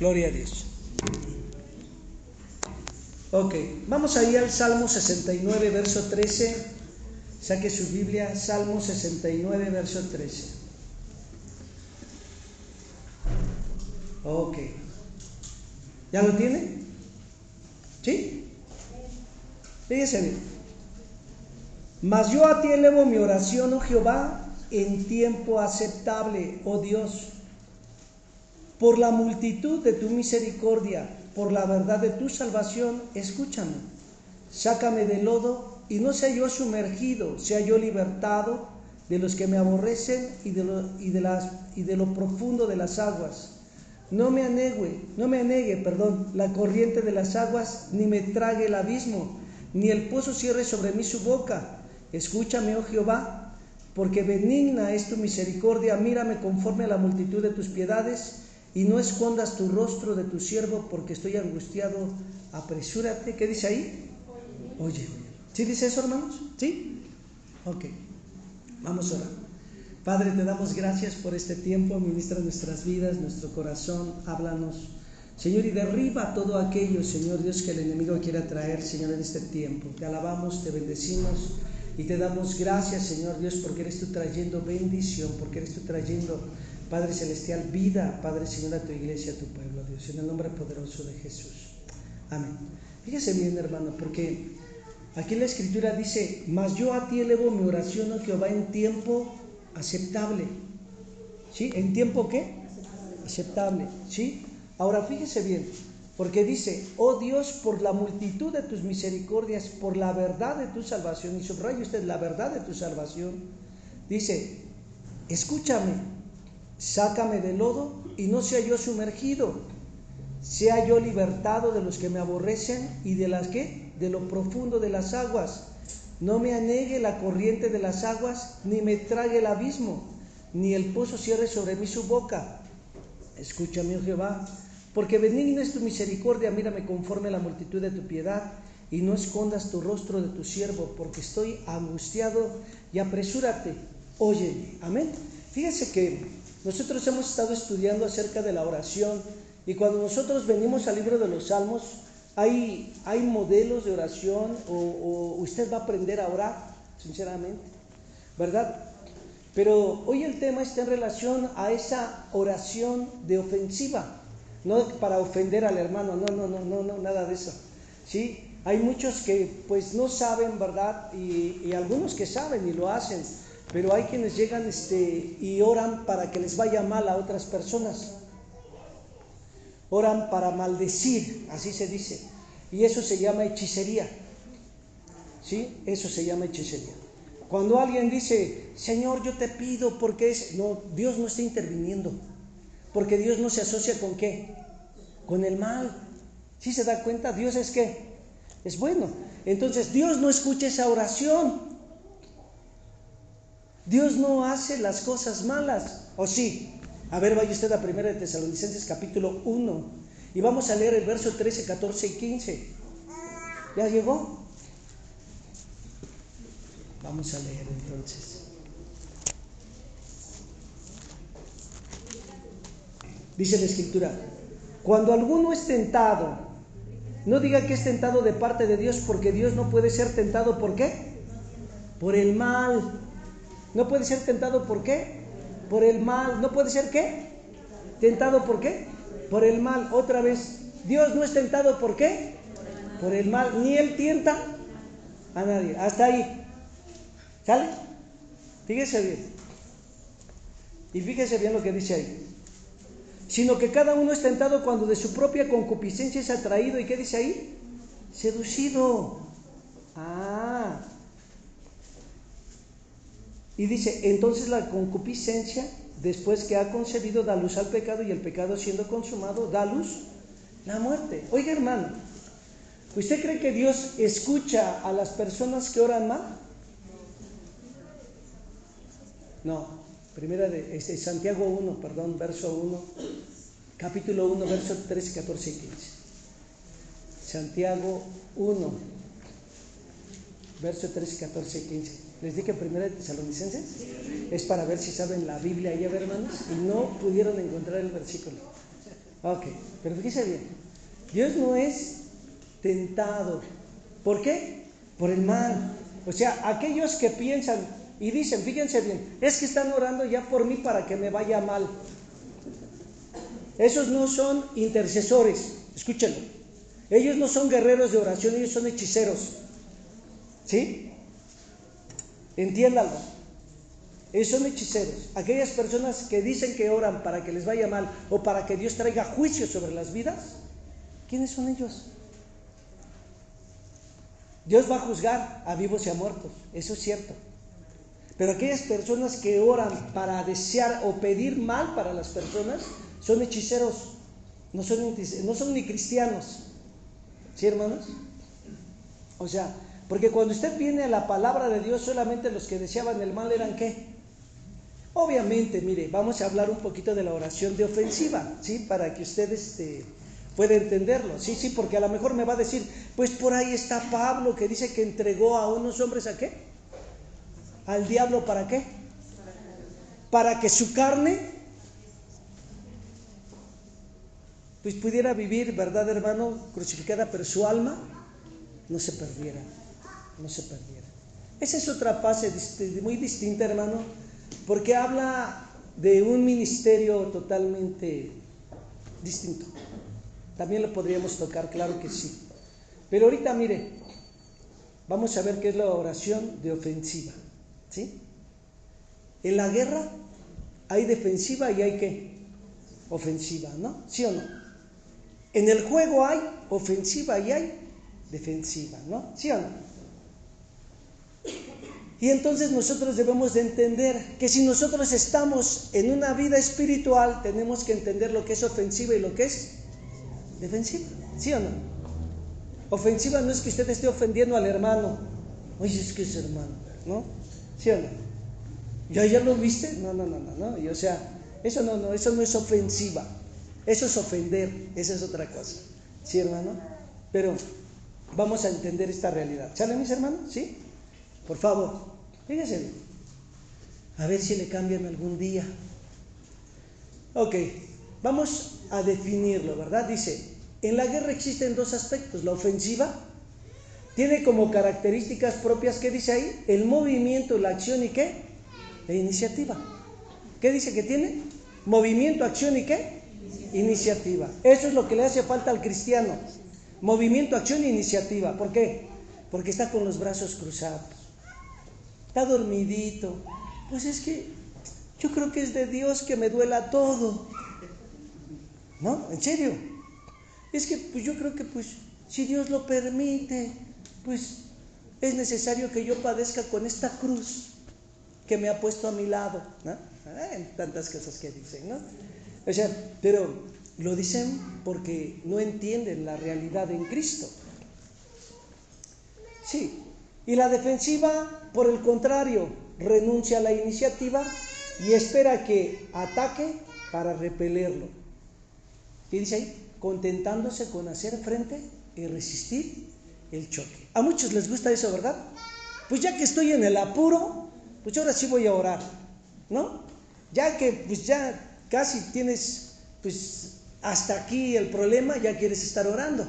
Gloria a Dios. Ok, vamos a ir al Salmo 69, verso 13. Saque su Biblia, Salmo 69, verso 13. Ok. ¿Ya lo tiene? ¿Sí? Fíjese bien. Mas yo a ti elevo mi oración, oh Jehová, en tiempo aceptable, oh Dios. Por la multitud de tu misericordia, por la verdad de tu salvación, escúchame. Sácame del lodo y no sea yo sumergido, sea yo libertado de los que me aborrecen y de lo profundo de las aguas. No me anegue, la corriente de las aguas, ni me trague el abismo, ni el pozo cierre sobre mí su boca. Escúchame, oh Jehová, porque benigna es tu misericordia, mírame conforme a la multitud de tus piedades, y no escondas tu rostro de tu siervo, porque estoy angustiado. Apresúrate. ¿Qué dice ahí? Oye. ¿Sí dice eso, hermanos? ¿Sí? Ok. Vamos a orar. Padre, te damos gracias por este tiempo. Ministra nuestras vidas, nuestro corazón. Háblanos, Señor, y derriba todo aquello, Señor Dios, que el enemigo quiera traer, Señor, en este tiempo. Te alabamos, te bendecimos y te damos gracias, Señor Dios, porque eres tú trayendo bendición, porque eres tú trayendo, Padre Celestial, vida, Padre Señor, a tu iglesia, a tu pueblo, Dios, en el nombre poderoso de Jesús. Amén. Fíjese bien, hermano, porque aquí la Escritura dice: mas yo a ti elevo mi oración, oh Jehová, en tiempo aceptable. ¿Sí? ¿En tiempo qué? Aceptable. ¿Sí? Ahora fíjese bien, porque dice: oh Dios, por la multitud de tus misericordias, por la verdad de tu salvación, y subraya usted la verdad de tu salvación, dice: escúchame. Sácame del lodo y no sea yo sumergido, sea yo libertado de los que me aborrecen y de las que, de lo profundo de las aguas. No me anegue la corriente de las aguas, ni me trague el abismo, ni el pozo cierre sobre mí su boca. Escúchame, oh Jehová, porque benigna es tu misericordia, mírame conforme a la multitud de tu piedad, y no escondas tu rostro de tu siervo, porque estoy angustiado, y apresúrate, óyeme. Amén. Fíjense que nosotros hemos estado estudiando acerca de la oración, y cuando nosotros venimos al libro de los Salmos, hay modelos de oración, o usted va a aprender a orar, sinceramente, ¿verdad? Pero hoy el tema está en relación a esa oración de ofensiva, no para ofender al hermano, no, nada de eso, ¿sí? Hay muchos que pues no saben, ¿verdad? Y algunos que saben y lo hacen, pero hay quienes llegan y oran para que les vaya mal a otras personas. Oran para maldecir, así se dice, y eso se llama hechicería, ¿sí? Eso se llama hechicería. Cuando alguien dice: Señor, yo te pido, porque no, Dios no está interviniendo, porque Dios no se asocia con ¿qué? Con el mal. ¿Sí se da cuenta? Dios es ¿qué? Es bueno. Entonces Dios no escucha esa oración. Dios no hace las cosas malas, ¿o sí? A ver, vaya usted a 1 de Tesalonicenses capítulo 1 y vamos a leer el verso 13, 14 y 15. ¿Ya llegó? Vamos a leer entonces. Dice la Escritura: cuando alguno es tentado, no diga que es tentado de parte de Dios, porque Dios no puede ser tentado, ¿por qué? Por el mal. No puede ser tentado, ¿por qué? Por el mal. ¿No puede ser qué? Tentado, ¿por qué? Por el mal. Otra vez, Dios no es tentado, ¿por qué? Por el mal. Ni Él tienta a nadie. Hasta ahí. ¿Sale? Fíjese bien. Y fíjese bien lo que dice ahí. Sino que cada uno es tentado cuando de su propia concupiscencia es atraído. ¿Y qué dice ahí? Seducido. Y dice: entonces la concupiscencia, después que ha concebido, da luz al pecado, y el pecado, siendo consumado, da luz la muerte. Oiga, hermano, ¿usted cree que Dios escucha a las personas que oran mal? No. Primera de Santiago 1, verso 1, capítulo 1, verso 13, 14 y 15. Santiago 1, verso 13, 14 y 15. Les dije Primera de Tesalonicenses. Es para ver si saben la Biblia ahí, hermanos, y no pudieron encontrar el versículo. Ok, pero fíjese bien, Dios no es tentado. ¿Por qué? Por el mal. O sea, aquellos que piensan y dicen, fíjense bien, es que están orando ya por mí para que me vaya mal. Esos no son intercesores, escúchenlo. Ellos no son guerreros de oración, ellos son hechiceros. ¿Sí? Entiéndanlo. Ellos son hechiceros. Aquellas personas que dicen que oran para que les vaya mal o para que Dios traiga juicio sobre las vidas, ¿quiénes son ellos? Dios va a juzgar a vivos y a muertos, eso es cierto. Pero aquellas personas que oran para desear o pedir mal para las personas son hechiceros, no son ni cristianos. ¿Sí, hermanos? O sea, porque cuando usted viene a la palabra de Dios, solamente los que deseaban el mal eran ¿qué? Obviamente, mire, vamos a hablar un poquito de la oración de ofensiva, ¿sí? Para que usted pueda entenderlo, sí, porque a lo mejor me va a decir, pues por ahí está Pablo que dice que entregó a unos hombres ¿a qué? Al diablo, ¿para qué? Para que su carne pues pudiera vivir, ¿verdad, hermano? Crucificada, pero su alma no se perdiera. Esa es otra fase muy distinta, hermano, porque habla de un ministerio totalmente distinto. También lo podríamos tocar, claro que sí. Pero ahorita, mire, vamos a ver qué es la oración de ofensiva, ¿sí? En la guerra hay defensiva y hay ¿qué? Ofensiva, ¿no? ¿Sí o no? En el juego hay ofensiva y hay defensiva, ¿no? ¿Sí o no? Y entonces nosotros debemos de entender que si nosotros estamos en una vida espiritual, tenemos que entender lo que es ofensiva y lo que es defensiva, ¿sí o no? Ofensiva no es que usted esté ofendiendo al hermano, oye, es que es hermano, ¿no? ¿Sí o no? ¿Ya lo viste? No, y o sea, eso no es ofensiva, eso es ofender, esa es otra cosa, ¿sí, hermano? Pero vamos a entender esta realidad, ¿sale, mis hermanos? ¿Sí? Por favor, fíjense, a ver si le cambian algún día. Ok, vamos a definirlo, ¿verdad? Dice, en la guerra existen dos aspectos. La ofensiva tiene como características propias, ¿qué dice ahí? El movimiento, la acción y ¿qué? La iniciativa. ¿Qué dice que tiene? Movimiento, acción y ¿qué? Iniciativa. Eso es lo que le hace falta al cristiano. Movimiento, acción e iniciativa. ¿Por qué? Porque está con los brazos cruzados. Está dormidito. Pues es que yo creo que es de Dios que me duela todo. ¿No? ¿En serio? Es que pues yo creo que pues si Dios lo permite, pues es necesario que yo padezca con esta cruz que me ha puesto a mi lado, ¿no? Tantas cosas que dicen, ¿no? O sea, pero lo dicen porque no entienden la realidad en Cristo. Sí. Y la defensiva, por el contrario, renuncia a la iniciativa y espera que ataque para repelerlo. ¿Qué dice ahí? Contentándose con hacer frente y resistir el choque. A muchos les gusta eso, ¿verdad? Pues ya que estoy en el apuro, pues ahora sí voy a orar, ¿no? Ya que pues ya casi tienes pues hasta aquí el problema, ya quieres estar orando.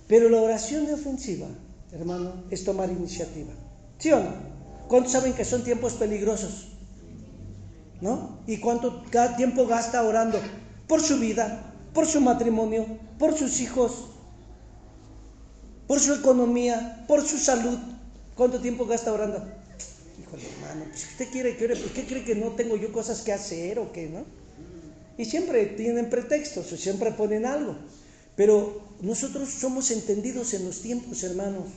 Pero la oración de ofensiva, hermano, es tomar iniciativa. ¿Sí o no? ¿Cuántos saben que son tiempos peligrosos? ¿No? ¿Y cuánto tiempo gasta orando? Por su vida, por su matrimonio, por sus hijos, por su economía, por su salud. ¿Cuánto tiempo gasta orando? Híjole, hermano, pues ¿usted quiere que ore? ¿Por qué cree que no tengo yo cosas que hacer o qué, no? Y siempre tienen pretextos o siempre ponen algo. Pero nosotros somos entendidos en los tiempos, hermanos.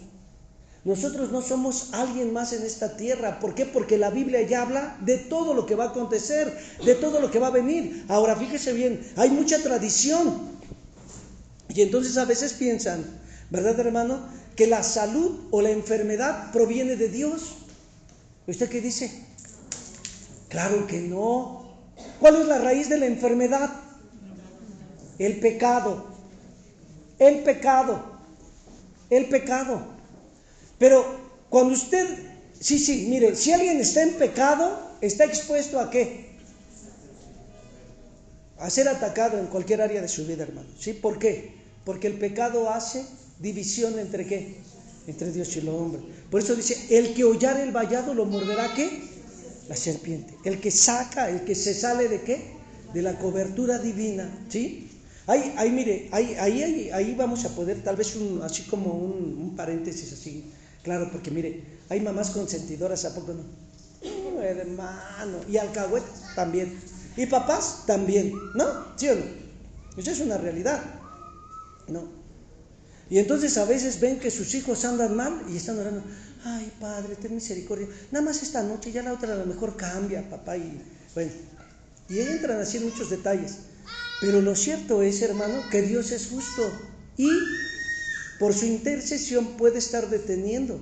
Nosotros no somos alguien más en esta tierra. ¿Por qué? Porque la Biblia ya habla de todo lo que va a acontecer, de todo lo que va a venir. Ahora, fíjese bien, hay mucha tradición. Y entonces a veces piensan, ¿verdad, hermano?, que la salud o la enfermedad proviene de Dios. ¿Usted qué dice? Claro que no. ¿Cuál es la raíz de la enfermedad? El pecado. El pecado. Pero cuando usted, mire, si alguien está en pecado, está expuesto ¿a qué? a ser atacado en cualquier área de su vida, hermano. ¿Sí? ¿Por qué? Porque el pecado hace división entre ¿qué? Entre Dios y el hombre. Por eso dice, el que hollare el vallado lo morderá ¿qué? La serpiente. El que se sale ¿de qué? De la cobertura divina. ¿Sí? Mire, ahí vamos a poder tal vez así como un paréntesis así. Claro, porque mire, hay mamás consentidoras, ¿a poco no? Hermano, y alcahuetas también, y papás también, ¿no? ¿Sí o no? Eso es una realidad, ¿no? Y entonces a veces ven que sus hijos andan mal y están orando, ay Padre, ten misericordia, nada más esta noche, ya la otra a lo mejor cambia, papá, y bueno, y entran así en muchos detalles. Pero lo cierto es, hermano, que Dios es justo y por su intercesión puede estar deteniendo.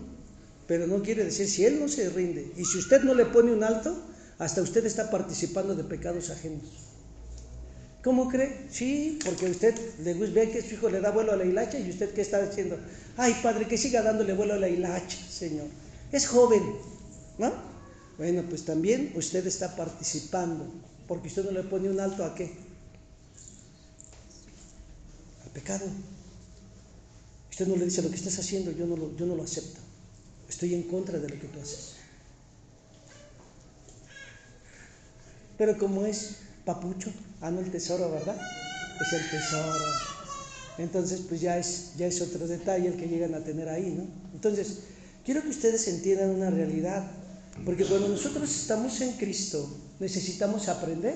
Pero no quiere decir, si Él no se rinde y si usted no le pone un alto, hasta usted está participando de pecados ajenos. ¿Cómo cree? Sí, porque usted ve que su hijo le da vuelo a la hilacha y usted ¿qué está diciendo? Ay, Padre, que siga dándole vuelo a la hilacha, Señor. Es joven, ¿no? Bueno, pues también usted está participando, porque usted no le pone un alto ¿a qué? Al pecado. Usted no le dice, lo que estás haciendo yo no lo acepto. Estoy en contra de lo que tú haces. Pero como es papucho, no el tesoro, ¿verdad? Es el tesoro. Entonces, pues ya es otro detalle el que llegan a tener ahí, ¿no? Entonces, quiero que ustedes entiendan una realidad, porque cuando nosotros estamos en Cristo, necesitamos aprender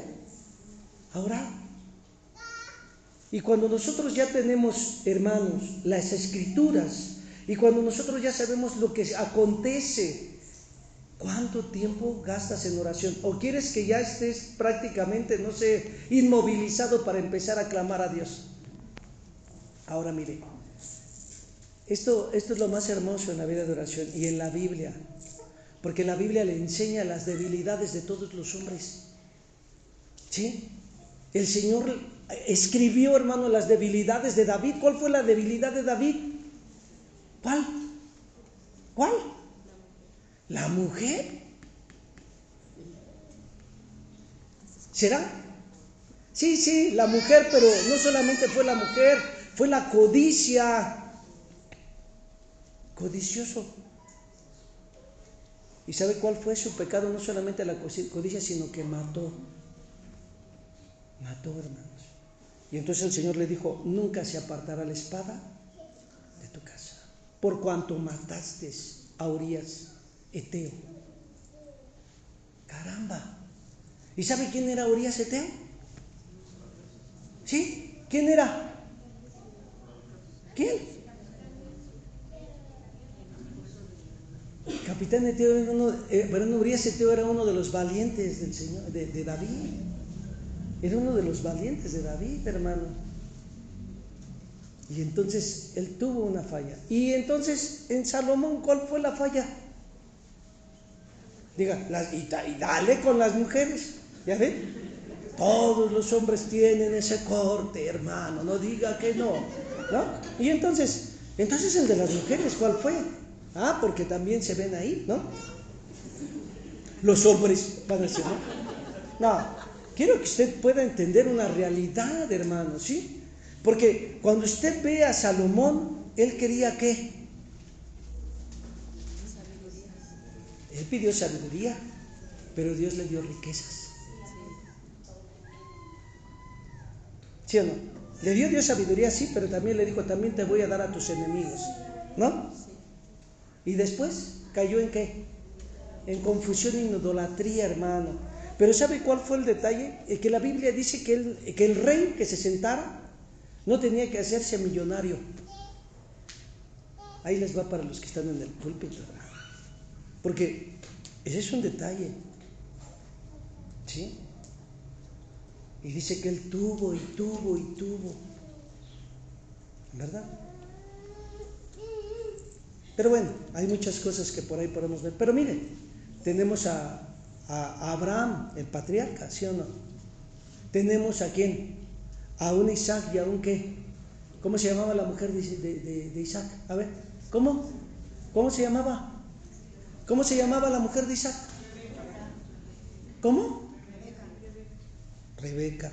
a orar. Y cuando nosotros ya tenemos, hermanos, las Escrituras, y cuando nosotros ya sabemos lo que acontece, ¿cuánto tiempo gastas en oración? ¿O quieres que ya estés prácticamente, no sé, inmovilizado para empezar a clamar a Dios? Ahora mire, esto es lo más hermoso en la vida de oración y en la Biblia, porque la Biblia le enseña las debilidades de todos los hombres. ¿Sí? El Señor escribió, hermano, las debilidades de David. ¿Cuál fue la debilidad de David? ¿Cuál? ¿La mujer? ¿Será? Sí, la mujer, pero no solamente fue la mujer, fue la codicia. Codicioso. ¿Y sabe cuál fue su pecado? No solamente la codicia, sino que mató. Mató, hermanos. Y entonces el Señor le dijo, nunca se apartará la espada de tu casa, por cuanto mataste a Urías, Eteo. Caramba. ¿Y sabe quién era Urías, Eteo? ¿Sí? ¿Quién era? ¿Quién? Capitán Eteo era Urías Eteo era uno de los valientes del Señor, de David. Era uno de los valientes de David, hermano. Y entonces él tuvo una falla. Y entonces en Salomón, ¿cuál fue la falla? Diga, y dale con las mujeres. ¿Ya ven? Todos los hombres tienen ese corte, hermano. No diga que no. ¿No? Y entonces el de las mujeres, ¿cuál fue? Porque también se ven ahí, ¿no? Los hombres van a decir, ¿no? Quiero que usted pueda entender una realidad, hermano, ¿sí? Porque cuando usted ve a Salomón, él quería ¿qué? Él pidió sabiduría, pero Dios le dio riquezas. ¿Sí o no? Le dio Dios sabiduría, sí, pero también le dijo, también te voy a dar a tus enemigos, ¿no? Y después cayó ¿en qué? En confusión y en idolatría, hermano. Pero ¿sabe cuál fue el detalle? Que la Biblia dice que el rey que se sentara no tenía que hacerse millonario. Ahí les va para los que están en el púlpito, hermano. Porque ese es un detalle. ¿Sí? Y dice que él tuvo. ¿Verdad? Pero bueno, hay muchas cosas que por ahí podemos ver. Pero miren, tenemos a Abraham, el patriarca, ¿sí o no? Tenemos ¿a quién? A un Isaac y a un ¿qué? ¿Cómo se llamaba la mujer de Isaac? A ver, ¿cómo? ¿Cómo se llamaba? ¿Cómo se llamaba la mujer de Isaac? ¿Cómo? Rebeca.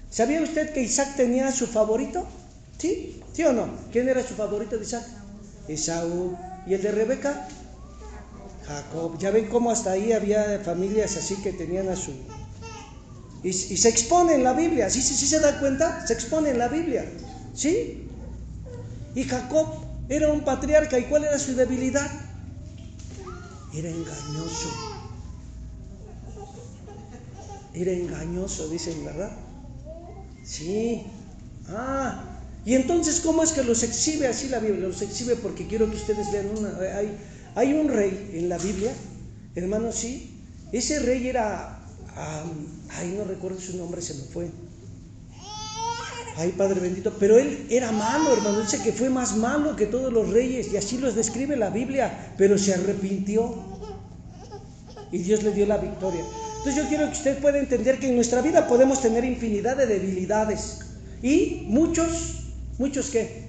¿Sabía usted que Isaac tenía su favorito? ¿Sí? ¿Sí o no? ¿Quién era su favorito de Isaac? Esaú. ¿Y el de Rebeca? Jacob. Ya ven cómo hasta ahí había familias así que tenían a su... Y se expone en la Biblia. ¿Sí se da cuenta? Se expone en la Biblia. ¿Sí? Y Jacob era un patriarca. ¿Y cuál era su debilidad? Era engañoso. Era engañoso, dicen, ¿verdad? Sí. Y entonces, ¿cómo es que los exhibe así la Biblia? Los exhibe porque quiero que ustedes vean hay un rey en la Biblia, hermanos, sí. Ese rey era, no recuerdo su nombre, se me fue. Ay, Padre bendito, pero él era malo, hermano. Dice que fue más malo que todos los reyes, y así los describe la Biblia, pero se arrepintió y Dios le dio la victoria. Entonces yo quiero que usted pueda entender que en nuestra vida podemos tener infinidad de debilidades y muchos ¿qué?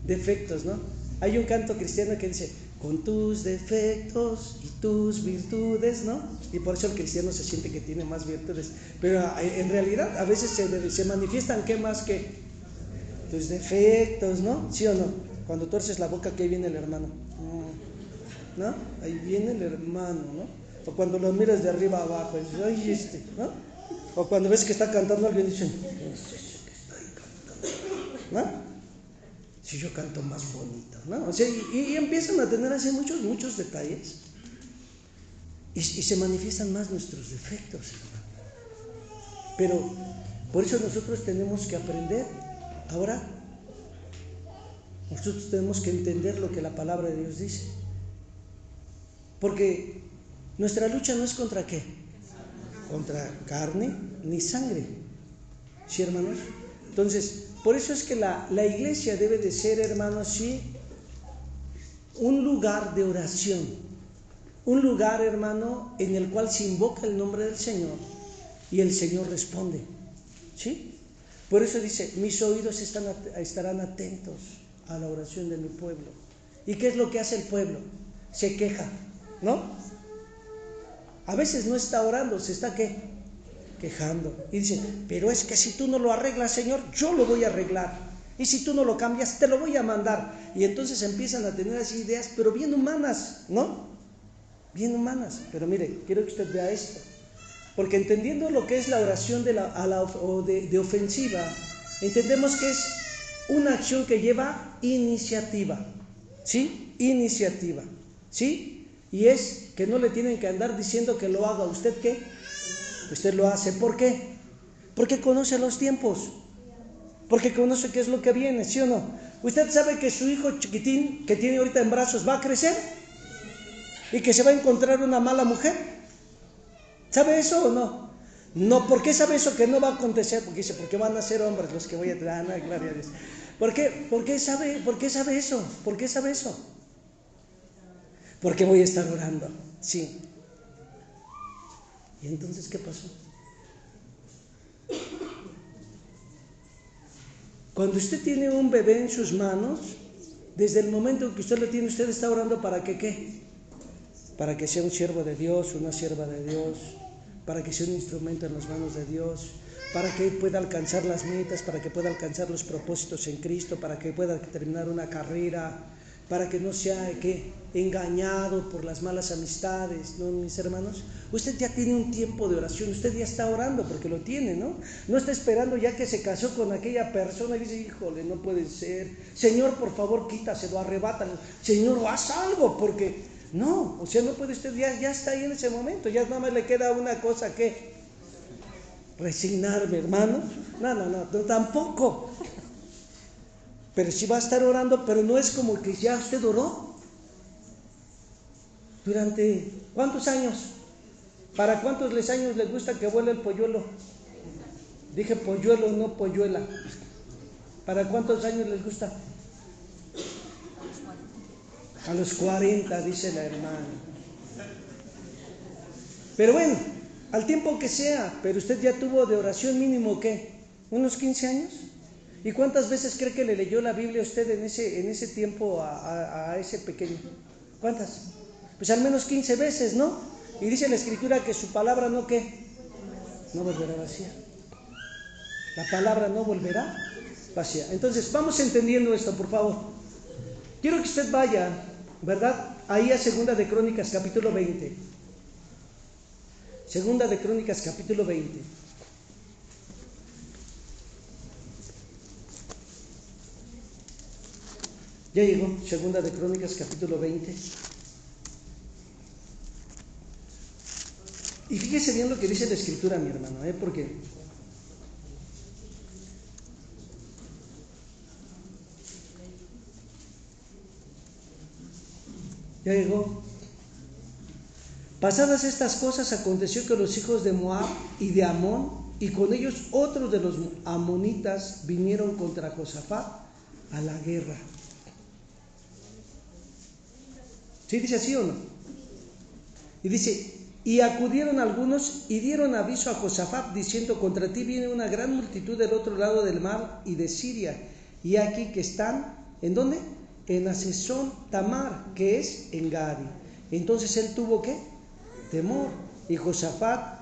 Defectos, ¿no? Hay un canto cristiano que dice, con tus defectos y tus virtudes, ¿no? Y por eso el cristiano se siente que tiene más virtudes, pero en realidad a veces se manifiestan, ¿qué más que? Tus defectos, ¿no? ¿Sí o no? Cuando tuerces la boca, que ahí viene el hermano, ¿no? Ahí viene el hermano, ¿no? O cuando lo miras de arriba a abajo, dices, ay, ¿no? O cuando ves que está cantando alguien, dicen, ¿no? Si yo canto más bonito, ¿no? O sea, y empiezan a tener así muchos detalles y se manifiestan más nuestros defectos, hermano. Pero por eso nosotros tenemos que aprender. Ahora, nosotros tenemos que entender lo que la palabra de Dios dice. Porque nuestra lucha no es contra ¿qué? Contra carne ni sangre. ¿Sí, hermanos? Entonces, por eso es que la iglesia debe de ser, hermanos, sí, un lugar de oración. Un lugar, hermano, en el cual se invoca el nombre del Señor y el Señor responde. ¿Sí? Por eso dice, mis oídos estarán atentos a la oración de mi pueblo. ¿Y qué es lo que hace el pueblo? Se queja, ¿no? A veces no está orando, se está ¿qué? Quejando. Y dice, pero es que si tú no lo arreglas, Señor, yo lo voy a arreglar. Y si tú no lo cambias, te lo voy a mandar. Y entonces empiezan a tener así ideas, pero bien humanas, ¿no? Bien humanas. Pero mire, quiero que usted vea esto. Porque entendiendo lo que es la oración de ofensiva, entendemos que es una acción que lleva iniciativa. ¿Sí? Iniciativa. ¿Sí? Y es que no le tienen que andar diciendo que lo haga. ¿Usted qué? Usted lo hace. ¿Por qué? Porque conoce los tiempos. Porque conoce qué es lo que viene, ¿sí o no? ¿Usted sabe que su hijo chiquitín que tiene ahorita en brazos va a crecer? ¿Y que se va a encontrar una mala mujer? ¿Sabe eso o no? No, ¿por qué sabe eso que no va a acontecer? Porque dice, porque van a ser hombres los que voy a traer. No, gloria a Dios. ¿Por qué sabe eso? ¿Por qué sabe eso? Porque voy a estar orando. Sí. ¿Y entonces qué pasó? Cuando usted tiene un bebé en sus manos, desde el momento en que usted lo tiene, usted está orando para que ¿qué? Para que sea un siervo de Dios, una sierva de Dios, para que sea un instrumento en las manos de Dios, para que pueda alcanzar las metas, para que pueda alcanzar los propósitos en Cristo, para que pueda terminar una carrera, para que no sea engañado por las malas amistades, ¿no, mis hermanos? Usted ya tiene un tiempo de oración, usted ya está orando porque lo tiene, ¿no? No está esperando ya que se casó con aquella persona y dice, híjole, no puede ser, Señor, por favor, quítaselo, arrebátalo, Señor, haz algo, porque no, o sea, no puede usted, ya está ahí en ese momento, ya nada más le queda una cosa que resignarme, hermano. No, tampoco. Pero sí va a estar orando, pero no es como que ya usted oró. ¿Durante cuántos años? ¿Para cuántos años les gusta que vuele el polluelo? Dije polluelo, no polluela. ¿Para cuántos años les gusta? A los 40, dice la hermana. Pero bueno, al tiempo que sea, pero usted ya tuvo de oración mínimo, ¿qué? ¿Unos 15 años? ¿Y cuántas veces cree que le leyó la Biblia a usted en ese tiempo a ese pequeño? ¿Cuántas? Pues al menos 15 veces, ¿no? Y dice la Escritura que su palabra no, ¿qué? No volverá vacía. La palabra no volverá vacía. Entonces, vamos entendiendo esto, por favor. Quiero que usted vaya, ¿verdad? Ahí a Segunda de Crónicas, capítulo 20. Segunda de Crónicas, capítulo 20. Ya llegó, Segunda de Crónicas, capítulo 20. Y fíjese bien lo que dice la Escritura, mi hermano, porque ya llegó. Pasadas estas cosas, aconteció que los hijos de Moab y de Amón, y con ellos otros de los amonitas, vinieron contra Josafat a la guerra. ¿Sí dice así o no? Y dice, y acudieron algunos y dieron aviso a Josafat, diciendo, contra ti viene una gran multitud del otro lado del mar y de Siria, y aquí que están, ¿en dónde? En Hasezón Tamar, que es en Gadi. Entonces él tuvo ¿qué? Temor. Y Josafat,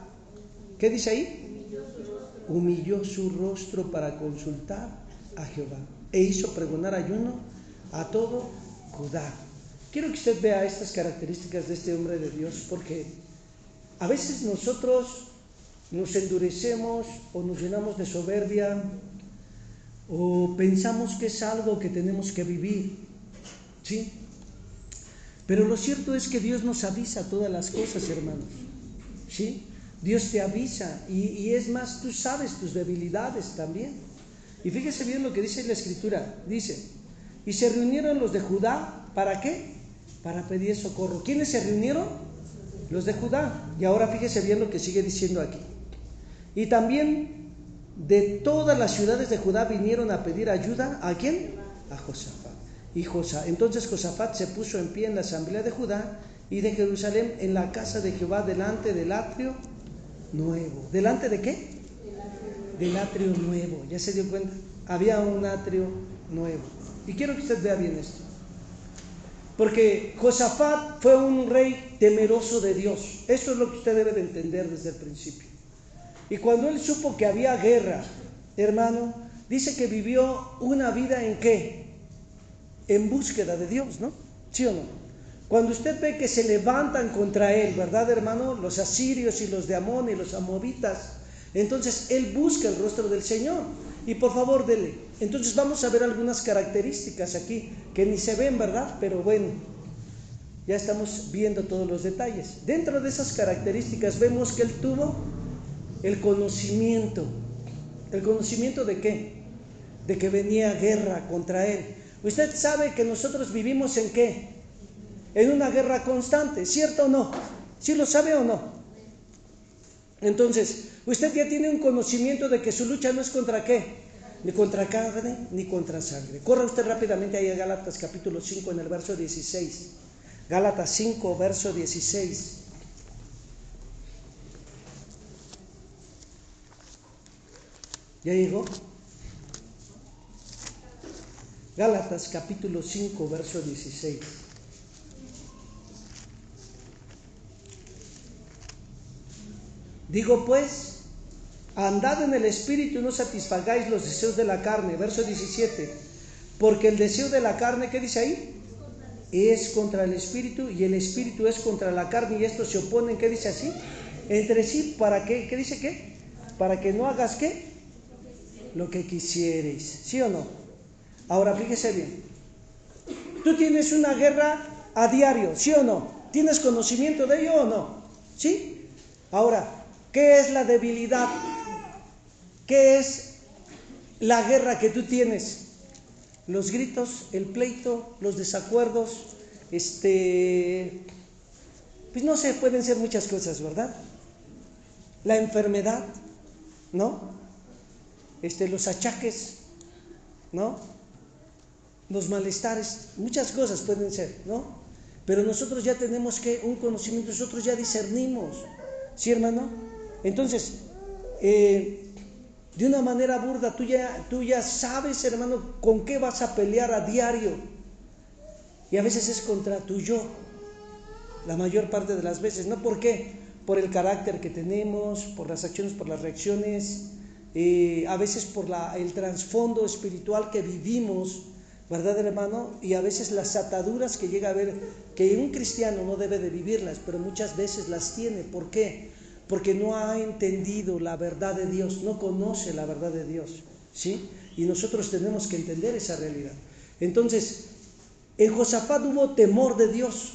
¿qué dice ahí? Humilló su rostro para consultar a Jehová, e hizo pregonar ayuno a todo Judá. Quiero que usted vea estas características de este hombre de Dios, porque a veces nosotros nos endurecemos o nos llenamos de soberbia o pensamos que es algo que tenemos que vivir, ¿sí? Pero lo cierto es que Dios nos avisa todas las cosas, hermanos, ¿sí? Dios te avisa y es más, tú sabes tus debilidades también. Y fíjese bien lo que dice la Escritura, dice, y se reunieron los de Judá, ¿para qué? Para pedir socorro. ¿Quiénes se reunieron? Los de Judá. Y ahora fíjese bien lo que sigue diciendo aquí. Y también de todas las ciudades de Judá vinieron a pedir ayuda. ¿A quién? A Josafat. Entonces Josafat se puso en pie en la asamblea de Judá y de Jerusalén en la casa de Jehová delante del atrio nuevo. ¿Delante de qué? Del atrio nuevo. ¿Ya se dio cuenta? Había un atrio nuevo. Y quiero que usted vea bien esto. Porque Josafat fue un rey temeroso de Dios. Eso es lo que usted debe de entender desde el principio. Y cuando él supo que había guerra, hermano, dice que vivió una vida ¿en qué? En búsqueda de Dios, ¿no? ¿Sí o no? Cuando usted ve que se levantan contra él, ¿verdad, hermano? Los asirios y los de Amón y los amovitas, entonces él busca el rostro del Señor. Y por favor, dele. Entonces vamos a ver algunas características aquí que ni se ven, ¿verdad? Pero bueno, ya estamos viendo todos los detalles. Dentro de esas características vemos que él tuvo el conocimiento. ¿El conocimiento de qué? De que venía guerra contra él. Usted sabe que nosotros vivimos ¿en qué? En una guerra constante, ¿cierto o no? ¿Sí lo sabe o no? Entonces, usted ya tiene un conocimiento de que su lucha no es contra qué, ni contra carne, ni contra sangre. Corra usted rápidamente ahí a Gálatas capítulo 5 en el verso 16. Gálatas 5, verso 16. ¿Ya llegó? Gálatas capítulo 5, verso 16. Digo pues, andad en el Espíritu y no satisfagáis los deseos de la carne. Verso 17. Porque el deseo de la carne, ¿qué dice ahí? Es contra el Espíritu y el Espíritu es contra la carne y estos se oponen, ¿qué dice así? Entre sí, ¿para qué? ¿Qué dice qué? Para que no hagas ¿qué? Lo que quisieres, ¿sí o no? Ahora fíjese bien. Tú tienes una guerra a diario, ¿sí o no? ¿Tienes conocimiento de ello o no? ¿Sí? Ahora, ¿qué es la debilidad? ¿Qué es la guerra que tú tienes? Los gritos, el pleito, los desacuerdos, pues no sé, pueden ser muchas cosas, ¿verdad? La enfermedad, ¿no? Los achaques, ¿no? Los malestares, muchas cosas pueden ser, ¿no? Pero nosotros ya tenemos un conocimiento, nosotros ya discernimos, ¿sí, hermano? Entonces, de una manera burda, tú ya sabes, hermano, con qué vas a pelear a diario. Y a veces es contra tu yo, la mayor parte de las veces, ¿no? ¿Por qué? Por el carácter que tenemos, por las acciones, por las reacciones, a veces por el trasfondo espiritual que vivimos, ¿verdad, hermano? Y a veces las ataduras que llega a haber, que un cristiano no debe de vivirlas, pero muchas veces las tiene. ¿Por qué? Porque no ha entendido la verdad de Dios, no conoce la verdad de Dios, ¿sí? Y nosotros tenemos que entender esa realidad. Entonces, en Josafat hubo temor de Dios.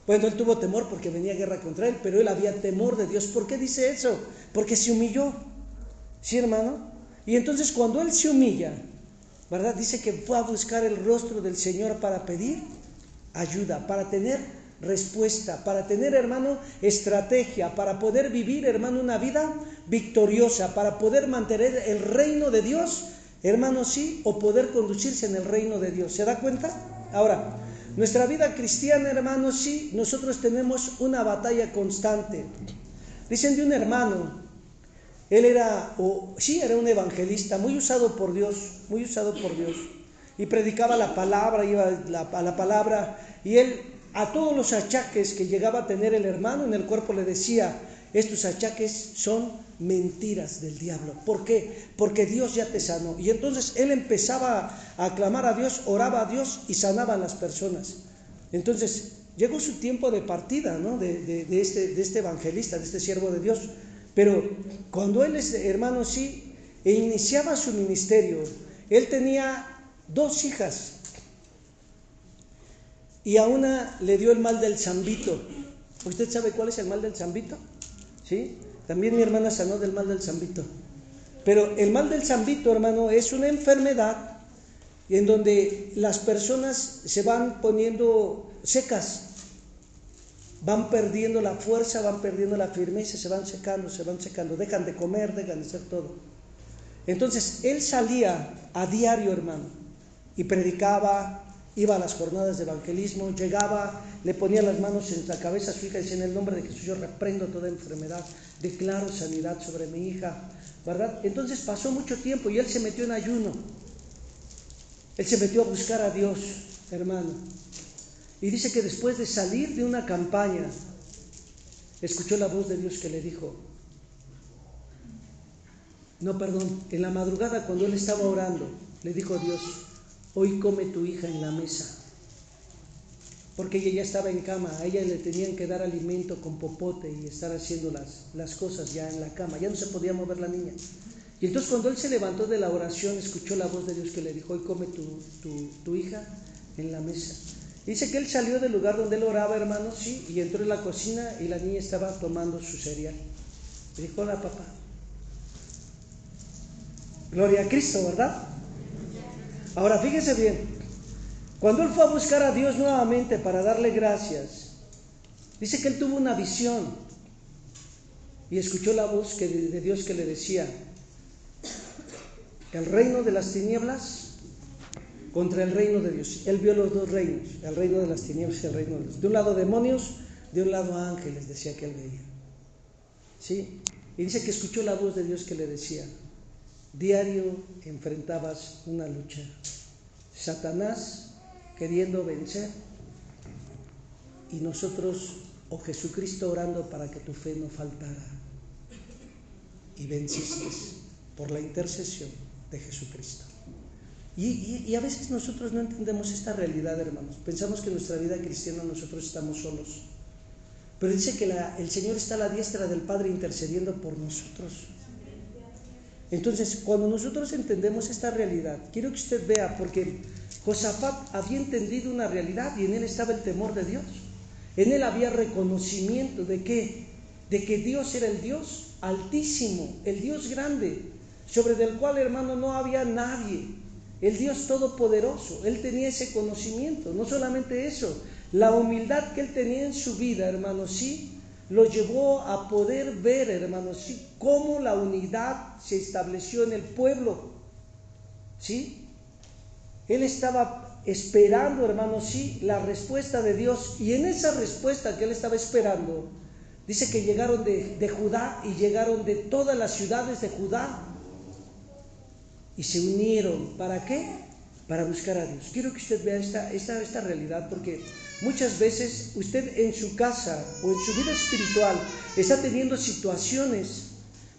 Bueno, él tuvo temor porque venía guerra contra él, pero él había temor de Dios. ¿Por qué dice eso? Porque se humilló, ¿sí, hermano? Y entonces cuando él se humilla, ¿verdad? Dice que fue a buscar el rostro del Señor para pedir ayuda, para tener respuesta, para tener, hermano, estrategia, para poder vivir, hermano, una vida victoriosa, para poder mantener el reino de Dios, hermano, sí, o poder conducirse en el reino de Dios. ¿Se da cuenta? Ahora, nuestra vida cristiana, hermano, sí, nosotros tenemos una batalla constante. Dicen de un hermano, él era un evangelista, muy usado por Dios, y predicaba la palabra, iba a la palabra, y él a todos los achaques que llegaba a tener el hermano en el cuerpo le decía: estos achaques son mentiras del diablo. ¿Por qué? Porque Dios ya te sanó. Y entonces él empezaba a clamar a Dios, oraba a Dios y sanaba a las personas. Entonces llegó su tiempo de partida, ¿no? de este evangelista, de este siervo de Dios. Pero cuando él, hermano, sí, iniciaba su ministerio, él tenía 2 hijas. Y a una le dio el mal del zambito. ¿Usted sabe cuál es el mal del zambito? ¿Sí? También mi hermana sanó del mal del zambito. Pero el mal del zambito, hermano, es una enfermedad en donde las personas se van poniendo secas, van perdiendo la fuerza, van perdiendo la firmeza, se van secando, dejan de comer, dejan de hacer todo. Entonces él salía a diario, hermano, y predicaba, iba a las jornadas de evangelismo, llegaba, le ponía las manos en la cabeza a su hija y decía: en el nombre de Jesús yo reprendo toda enfermedad, declaro sanidad sobre mi hija, ¿verdad? Entonces pasó mucho tiempo y él se metió en ayuno, él se metió a buscar a Dios, hermano, y dice que después de salir de una campaña, escuchó la voz de Dios que le dijo, en la madrugada cuando él estaba orando, le dijo Dios: hoy come tu hija en la mesa. Porque ella ya estaba en cama, a ella le tenían que dar alimento con popote y estar haciendo las cosas ya en la cama, ya no se podía mover la niña. Y entonces cuando él se levantó de la oración, escuchó la voz de Dios que le dijo: hoy come tu hija en la mesa. Dice que él salió del lugar donde él oraba, hermano, sí, y entró en la cocina y la niña estaba tomando su cereal. Le dijo: hola, papá. Gloria a Cristo, ¿verdad? Ahora fíjese bien, cuando él fue a buscar a Dios nuevamente para darle gracias, dice que él tuvo una visión y escuchó la voz de Dios que le decía: el reino de las tinieblas contra el reino de Dios. Él vio los 2 reinos, el reino de las tinieblas y el reino de Dios. De un lado demonios, de un lado ángeles, decía que él veía. ¿Sí? Y dice que escuchó la voz de Dios que le decía: diario enfrentabas una lucha. Satanás queriendo vencer y nosotros, o Jesucristo, orando para que tu fe no faltara. Y venciste por la intercesión de Jesucristo. Y a veces nosotros no entendemos esta realidad, hermanos. Pensamos que en nuestra vida cristiana nosotros estamos solos. Pero dice que el Señor está a la diestra del Padre intercediendo por nosotros. Entonces, cuando nosotros entendemos esta realidad, quiero que usted vea, porque Josafat había entendido una realidad y en él estaba el temor de Dios. En él había reconocimiento de que Dios era el Dios altísimo, el Dios grande, sobre el cual, hermano, no había nadie, el Dios todopoderoso. Él tenía ese conocimiento. No solamente eso, la humildad que él tenía en su vida, hermano, sí, lo llevó a poder ver, hermanos, ¿sí?, cómo la unidad se estableció en el pueblo, ¿sí? Él estaba esperando, hermanos, sí, la respuesta de Dios, y en esa respuesta que él estaba esperando, dice que llegaron de Judá y llegaron de todas las ciudades de Judá y se unieron. ¿Para qué? Para buscar a Dios. Quiero que usted vea esta realidad, porque muchas veces usted en su casa o en su vida espiritual está teniendo situaciones,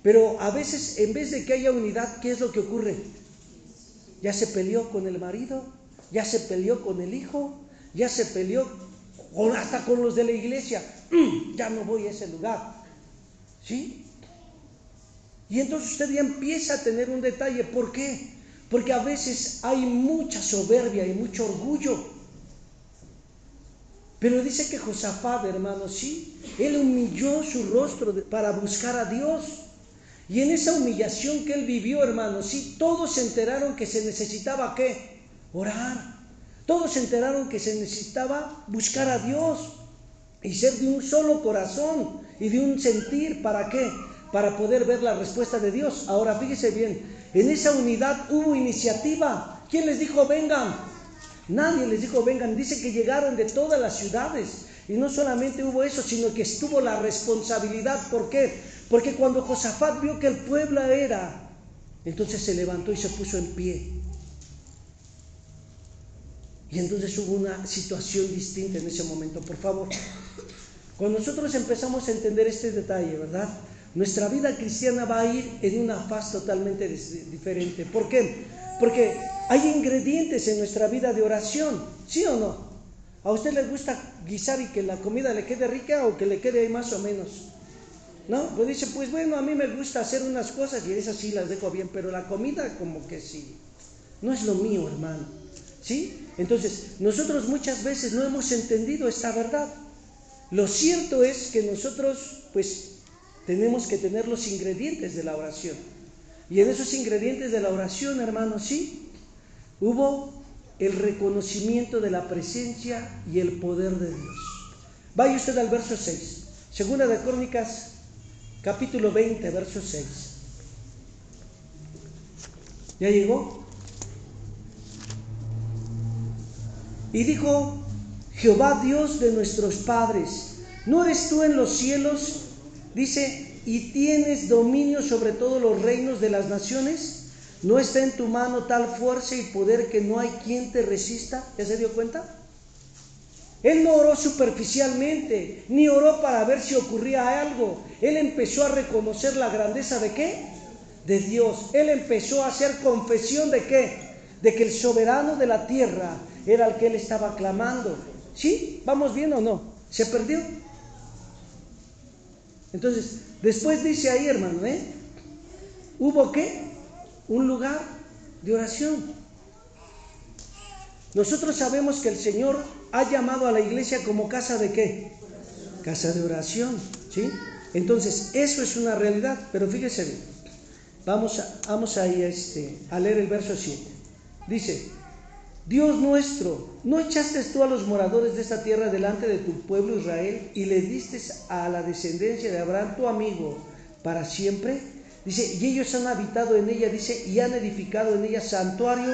Pero a veces, en vez de que haya unidad, ¿qué es lo que ocurre? Ya se peleó con el marido, ya se peleó con el hijo, ya se peleó hasta con los de la iglesia. Ya no voy a ese lugar, ¿sí? Y entonces usted ya empieza a tener un detalle. ¿Por qué? Porque a veces hay mucha soberbia y mucho orgullo. Pero dice que Josafat, hermano, sí, él humilló su rostro para buscar a Dios. Y en esa humillación que él vivió, hermano, sí, todos se enteraron que se necesitaba, ¿qué? Orar. Todos se enteraron que se necesitaba buscar a Dios y ser de un solo corazón y de un sentir. ¿Para qué? Para poder ver la respuesta de Dios. Ahora fíjese bien, en esa unidad hubo iniciativa. ¿Quién les dijo vengan? Nadie les dijo vengan. Dice que llegaron de todas las ciudades. Y no solamente hubo eso, sino que estuvo la responsabilidad. ¿Por qué? Porque cuando Josafat vio que el pueblo era, entonces se levantó y se puso en pie. Y entonces hubo una situación distinta en ese momento. Por favor, cuando nosotros empezamos a entender este detalle, ¿verdad? Nuestra vida cristiana va a ir en una faz totalmente diferente. ¿Por qué? Porque hay ingredientes en nuestra vida de oración, ¿sí o no? ¿A usted le gusta guisar y que la comida le quede rica o que le quede más o menos? ¿No? Pues dice, pues bueno, a mí me gusta hacer unas cosas y esas sí las dejo bien, pero la comida como que sí, no es lo mío, hermano, ¿sí? Entonces, nosotros muchas veces no hemos entendido esta verdad. Lo cierto es que nosotros, pues, tenemos que tener los ingredientes de la oración. Y en esos ingredientes de la oración, hermano, sí, hubo el reconocimiento de la presencia y el poder de Dios. Vaya usted al verso 6, Segunda de Crónicas, capítulo 20, verso 6. ¿Ya llegó? Y dijo Jehová Dios de nuestros padres, ¿no eres tú en los cielos? Dice, y tienes dominio sobre todos los reinos de las naciones. ¿No está en tu mano tal fuerza y poder que no hay quien te resista? ¿Ya se dio cuenta? Él no oró superficialmente, ni oró para ver si ocurría algo. Él empezó a reconocer la grandeza ¿de qué? De Dios. Él empezó a hacer confesión ¿de qué? De que el soberano de la tierra era el que él estaba clamando. ¿Sí? ¿Vamos bien o no? ¿Se perdió? Entonces, después dice ahí, hermano, ¿hubo qué? Un lugar de oración. Nosotros sabemos que el Señor ha llamado a la iglesia como casa de ¿qué? Casa de oración, ¿sí? Entonces, eso es una realidad, pero fíjese bien. Vamos ahí a leer el verso 7. Dice, Dios nuestro, ¿no echaste tú a los moradores de esta tierra delante de tu pueblo Israel y le diste a la descendencia de Abraham tu amigo para siempre? Dice, y ellos han habitado en ella, dice, y han edificado en ella santuario,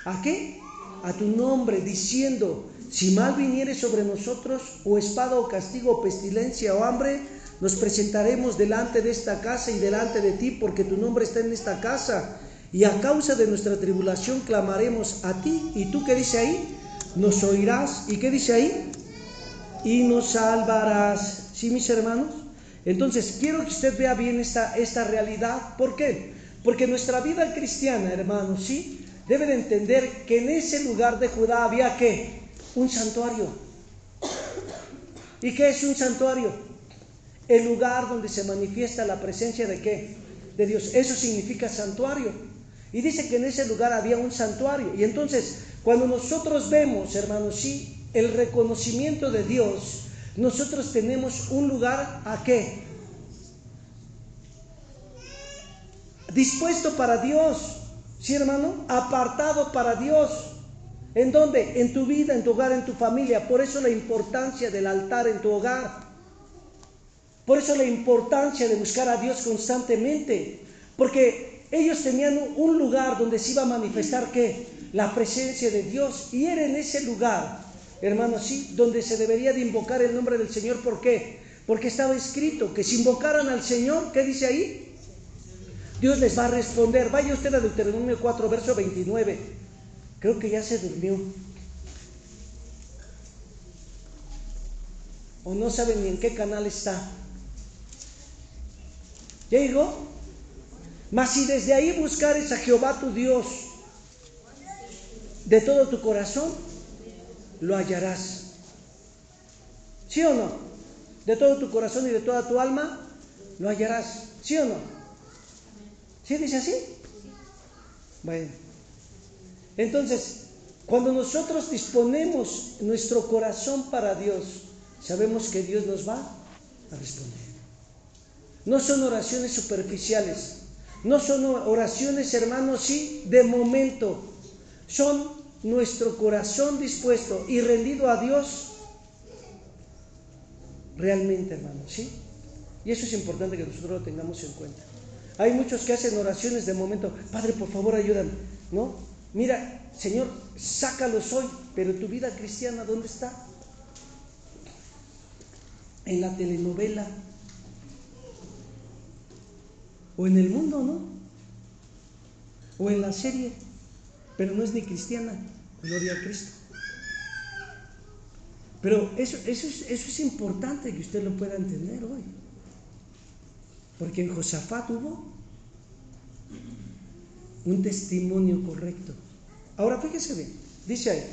¿a qué? A tu nombre, diciendo, si mal viniere sobre nosotros, o espada, o castigo, o pestilencia, o hambre, nos presentaremos delante de esta casa y delante de ti, porque tu nombre está en esta casa. Y a causa de nuestra tribulación clamaremos a ti. ¿Y tú qué dice ahí? Nos oirás. ¿Y qué dice ahí? Y nos salvarás. ¿Sí, mis hermanos? Entonces, quiero que usted vea bien esta realidad. ¿Por qué? Porque nuestra vida cristiana, hermanos, ¿sí? Debe de entender que en ese lugar de Judá había ¿qué? Un santuario. ¿Y qué es un santuario? El lugar donde se manifiesta la presencia de ¿qué? De Dios. Eso significa santuario. Y dice que en ese lugar había un santuario. Y entonces, cuando nosotros vemos, hermanos, sí, el reconocimiento de Dios, nosotros tenemos un lugar ¿a qué? Dispuesto para Dios, ¿sí, hermano? Apartado para Dios. ¿En dónde? En tu vida, en tu hogar, en tu familia. Por eso la importancia del altar en tu hogar. Por eso la importancia de buscar a Dios constantemente. Porque ellos tenían un lugar donde se iba a manifestar ¿qué? La presencia de Dios. Y era en ese lugar, hermanos, sí, donde se debería de invocar el nombre del Señor. ¿Por qué? Porque estaba escrito que si invocaran al Señor, ¿qué dice ahí? Dios les va a responder. Vaya usted a Deuteronomio 4, verso 29. Creo que ya se durmió. O no saben ni en qué canal está. ¿Ya llegó? Mas si desde ahí buscares a Jehová tu Dios de todo tu corazón, lo hallarás. ¿Sí o no? De todo tu corazón y de toda tu alma, lo hallarás. ¿Sí o no? ¿Sí dice así? Bueno. Entonces, cuando nosotros disponemos nuestro corazón para Dios, sabemos que Dios nos va a responder. No son oraciones superficiales, no son oraciones, hermanos, sí, de momento. Son nuestro corazón dispuesto y rendido a Dios realmente, hermanos, ¿sí? Y eso es importante que nosotros lo tengamos en cuenta. Hay muchos que hacen oraciones de momento. Padre, por favor, ayúdame, ¿no? Mira, Señor, sácalos hoy, pero tu vida cristiana, ¿dónde está? En la telenovela o en el mundo, ¿no? O en la serie, pero no es ni cristiana. Gloria a Cristo. Pero eso es importante que usted lo pueda entender hoy. Porque en Josafat hubo un testimonio correcto. Ahora fíjese bien, dice ahí: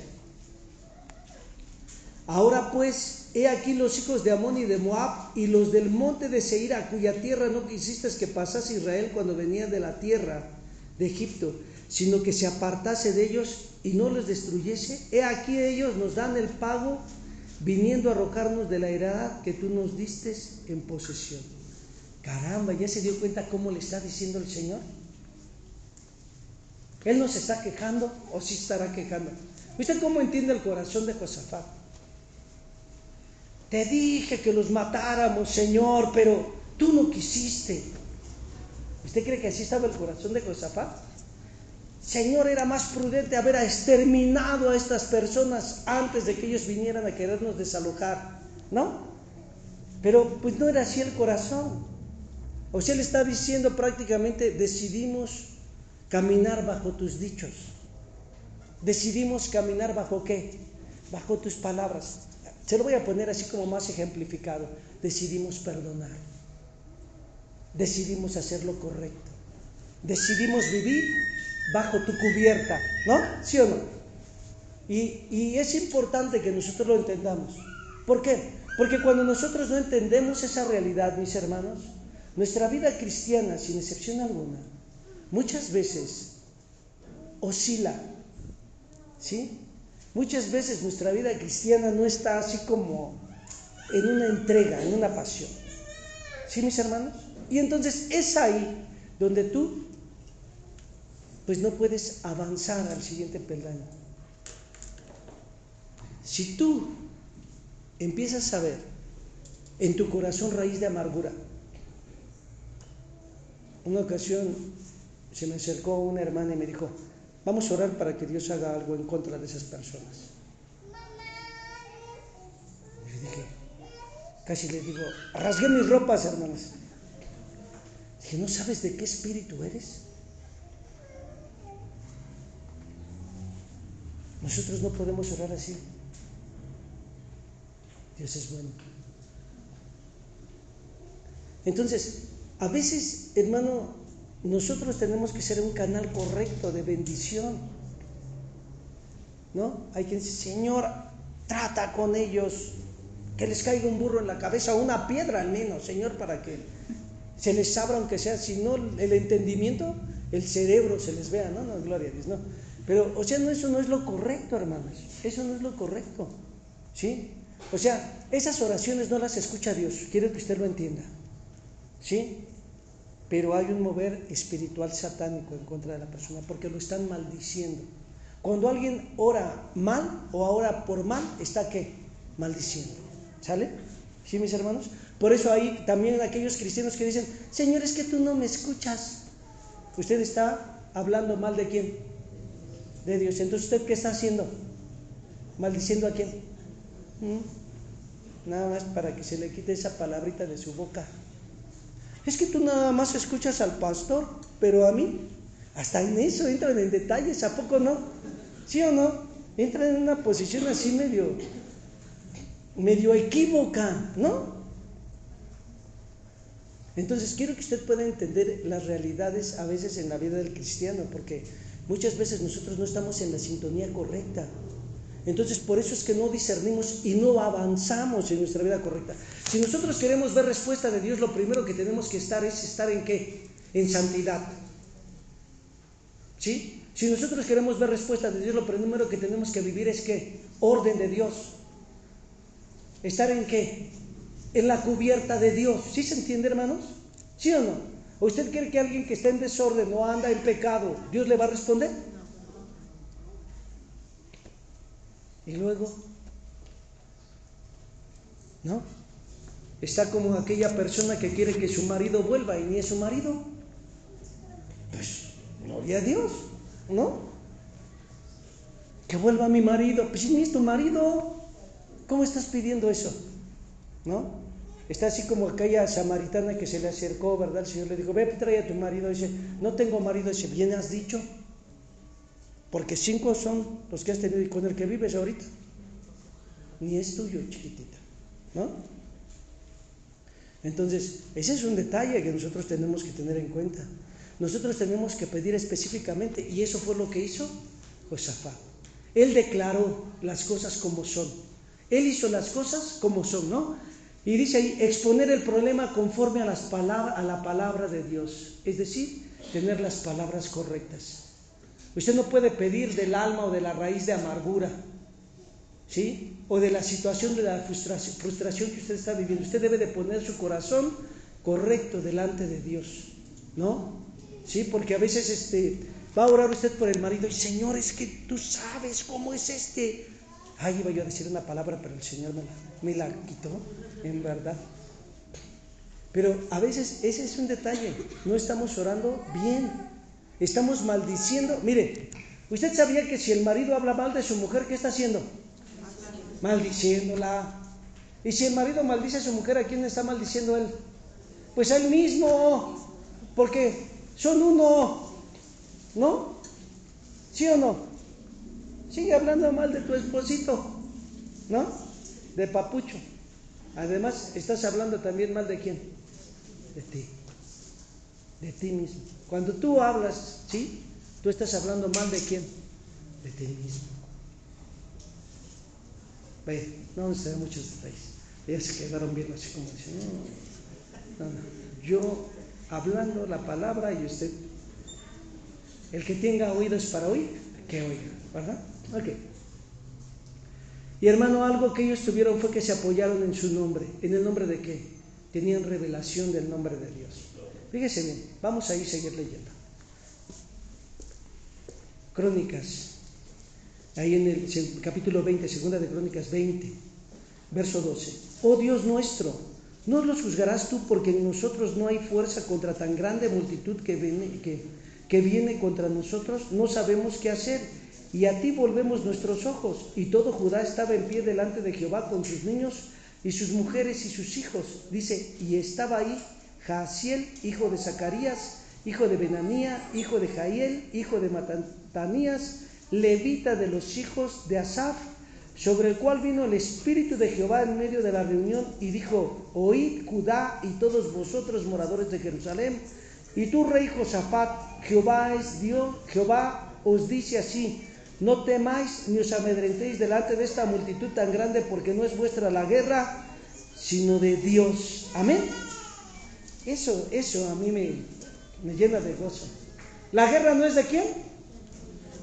ahora pues, he aquí los hijos de Amón y de Moab y los del monte de Seir, a cuya tierra no quisiste que pasase Israel cuando venía de la tierra de Egipto, sino que se apartase de ellos y no les destruyese. He aquí ellos nos dan el pago, viniendo a arrojarnos de la heredad que tú nos diste en posesión. Caramba, ¿ya se dio cuenta cómo le está diciendo el Señor? Él no se está quejando, o sí estará quejando. ¿Usted cómo entiende el corazón de Josafat? Te dije que los matáramos, Señor, pero tú no quisiste. ¿Usted cree que así estaba el corazón de Josafat? Señor, era más prudente haber exterminado a estas personas antes de que ellos vinieran a querernos desalojar, ¿no? Pero pues no era así el corazón. O sea, él está diciendo prácticamente: decidimos caminar bajo tus dichos. Decidimos caminar bajo ¿qué? Bajo tus palabras. Se lo voy a poner así como más ejemplificado. Decidimos perdonar. Decidimos hacer lo correcto. Decidimos vivir bajo tu cubierta, ¿no? ¿Sí o no? Y es importante que nosotros lo entendamos. ¿Por qué? Porque cuando nosotros no entendemos esa realidad, mis hermanos, nuestra vida cristiana, sin excepción alguna, muchas veces oscila, ¿sí? Muchas veces nuestra vida cristiana no está así como en una entrega, en una pasión. ¿Sí, mis hermanos? Y entonces es ahí donde tú pues no puedes avanzar al siguiente peldaño. Si tú empiezas a ver en tu corazón raíz de amargura. Una ocasión se me acercó una hermana y me dijo: vamos a orar para que Dios haga algo en contra de esas personas. Yo dije, casi le digo, rasgué mis ropas, hermanas. Dije, ¿no sabes de qué espíritu eres? Nosotros no podemos orar así. Dios es bueno. Entonces, a veces, hermano, nosotros tenemos que ser un canal correcto de bendición, ¿no? Hay quien dice: Señor, trata con ellos, que les caiga un burro en la cabeza o una piedra al menos, Señor, para que se les abra, aunque sea, si no el entendimiento, el cerebro se les vea, ¿no? No, gloria a Dios, no. Pero, o sea, no, eso no es lo correcto, hermanos, eso no es lo correcto, ¿sí? O sea, esas oraciones no las escucha Dios, quiero que usted lo entienda, ¿sí? Pero hay un mover espiritual satánico en contra de la persona, porque lo están maldiciendo. Cuando alguien ora mal o ora por mal, ¿está qué? Maldiciendo, ¿sale? ¿Sí, mis hermanos? Por eso hay también aquellos cristianos que dicen: Señor, es que tú no me escuchas. Usted está hablando mal ¿de quién? De Dios. Entonces, ¿usted qué está haciendo? ¿Maldiciendo a quién? Nada más para que se le quite esa palabrita de su boca. Es que tú nada más escuchas al pastor, pero a mí, hasta en eso entran en detalles, ¿a poco no? ¿Sí o no? Entran en una posición así medio equívoca, ¿no? Entonces quiero que usted pueda entender las realidades a veces en la vida del cristiano, porque muchas veces nosotros no estamos en la sintonía correcta. Entonces por eso es que no discernimos y no avanzamos en nuestra vida correcta. Si nosotros queremos ver respuesta de Dios, lo primero que tenemos que estar es estar ¿en qué? En santidad. ¿Sí? Si nosotros queremos ver respuesta de Dios, lo primero que tenemos que vivir es ¿qué? Orden de Dios. ¿Estar en qué? En la cubierta de Dios. ¿Sí se entiende, hermanos? ¿Sí o no? ¿O usted cree que alguien que está en desorden o anda en pecado, Dios le va a responder? Y luego, ¿no? Está como aquella persona que quiere que su marido vuelva y ni es su marido. Pues, gloria a Dios, ¿no? Que vuelva mi marido. Pues si ni es tu marido, ¿cómo estás pidiendo eso? ¿No? Está así como aquella samaritana que se le acercó, ¿verdad? El Señor le dijo, ve, trae a tu marido. Dice, no tengo marido. Dice, bien has dicho, porque 5 son los que has tenido y con el que vives ahorita ni es tuyo, chiquitita, ¿no? Entonces, ese es un detalle que nosotros tenemos que tener en cuenta. Nosotros tenemos que pedir específicamente, y eso fue lo que hizo Josafat. Él declaró las cosas como son. Él hizo las cosas como son, ¿no? Y dice ahí, exponer el problema conforme a la palabra de Dios. Es decir, tener las palabras correctas. Usted no puede pedir del alma o de la raíz de amargura, ¿sí? O de la situación de la frustración que usted está viviendo. Usted debe de poner su corazón correcto delante de Dios, ¿no? Sí, porque a veces va a orar usted por el marido y Señor, es que tú sabes cómo es Ay, iba yo a decir una palabra, pero el Señor me la quitó, en verdad. Pero a veces ese es un detalle, no estamos orando bien, estamos maldiciendo. Mire, ¿usted sabía que si el marido habla mal de su mujer, qué está haciendo? Maldiciéndola. Y si el marido maldice a su mujer, ¿a quién está maldiciendo él? Pues a él mismo, porque son uno, ¿no? ¿Sí o no? Sigue hablando mal de tu esposito, ¿no? De papucho. Además, estás hablando también mal de quién? De ti mismo. Cuando tú hablas, ¿sí? Tú estás hablando mal de quién? De ti mismo. Ve, no vamos a ver muchos detalles. Ellos se quedaron viendo así como dicen, no. Yo hablando la palabra y usted, el que tenga oídos para oír, que oiga, ¿verdad? Ok. Y hermano, algo que ellos tuvieron fue que se apoyaron en su nombre. ¿En el nombre de qué? Tenían revelación del nombre de Dios. Fíjese bien, vamos a ir a seguir leyendo. Crónicas. Ahí en el capítulo 20, segunda de Crónicas 20, verso 12. Oh Dios nuestro, no los juzgarás tú, porque en nosotros no hay fuerza contra tan grande multitud que viene contra nosotros. No sabemos qué hacer, y a ti volvemos nuestros ojos. Y todo Judá estaba en pie delante de Jehová con sus niños y sus mujeres y sus hijos. Dice, y estaba ahí Jaasiel, hijo de Zacarías, hijo de Benamía, hijo de Jael, hijo de Matanías, levita de los hijos de Asaf, sobre el cual vino el Espíritu de Jehová en medio de la reunión y dijo, oíd Judá y todos vosotros moradores de Jerusalén, y tú rey Josafat, Jehová es Dios, Jehová os dice así, no temáis ni os amedrentéis delante de esta multitud tan grande, porque no es vuestra la guerra, sino de Dios. Amén. Eso a mí me llena de gozo. ¿La guerra no es de quién?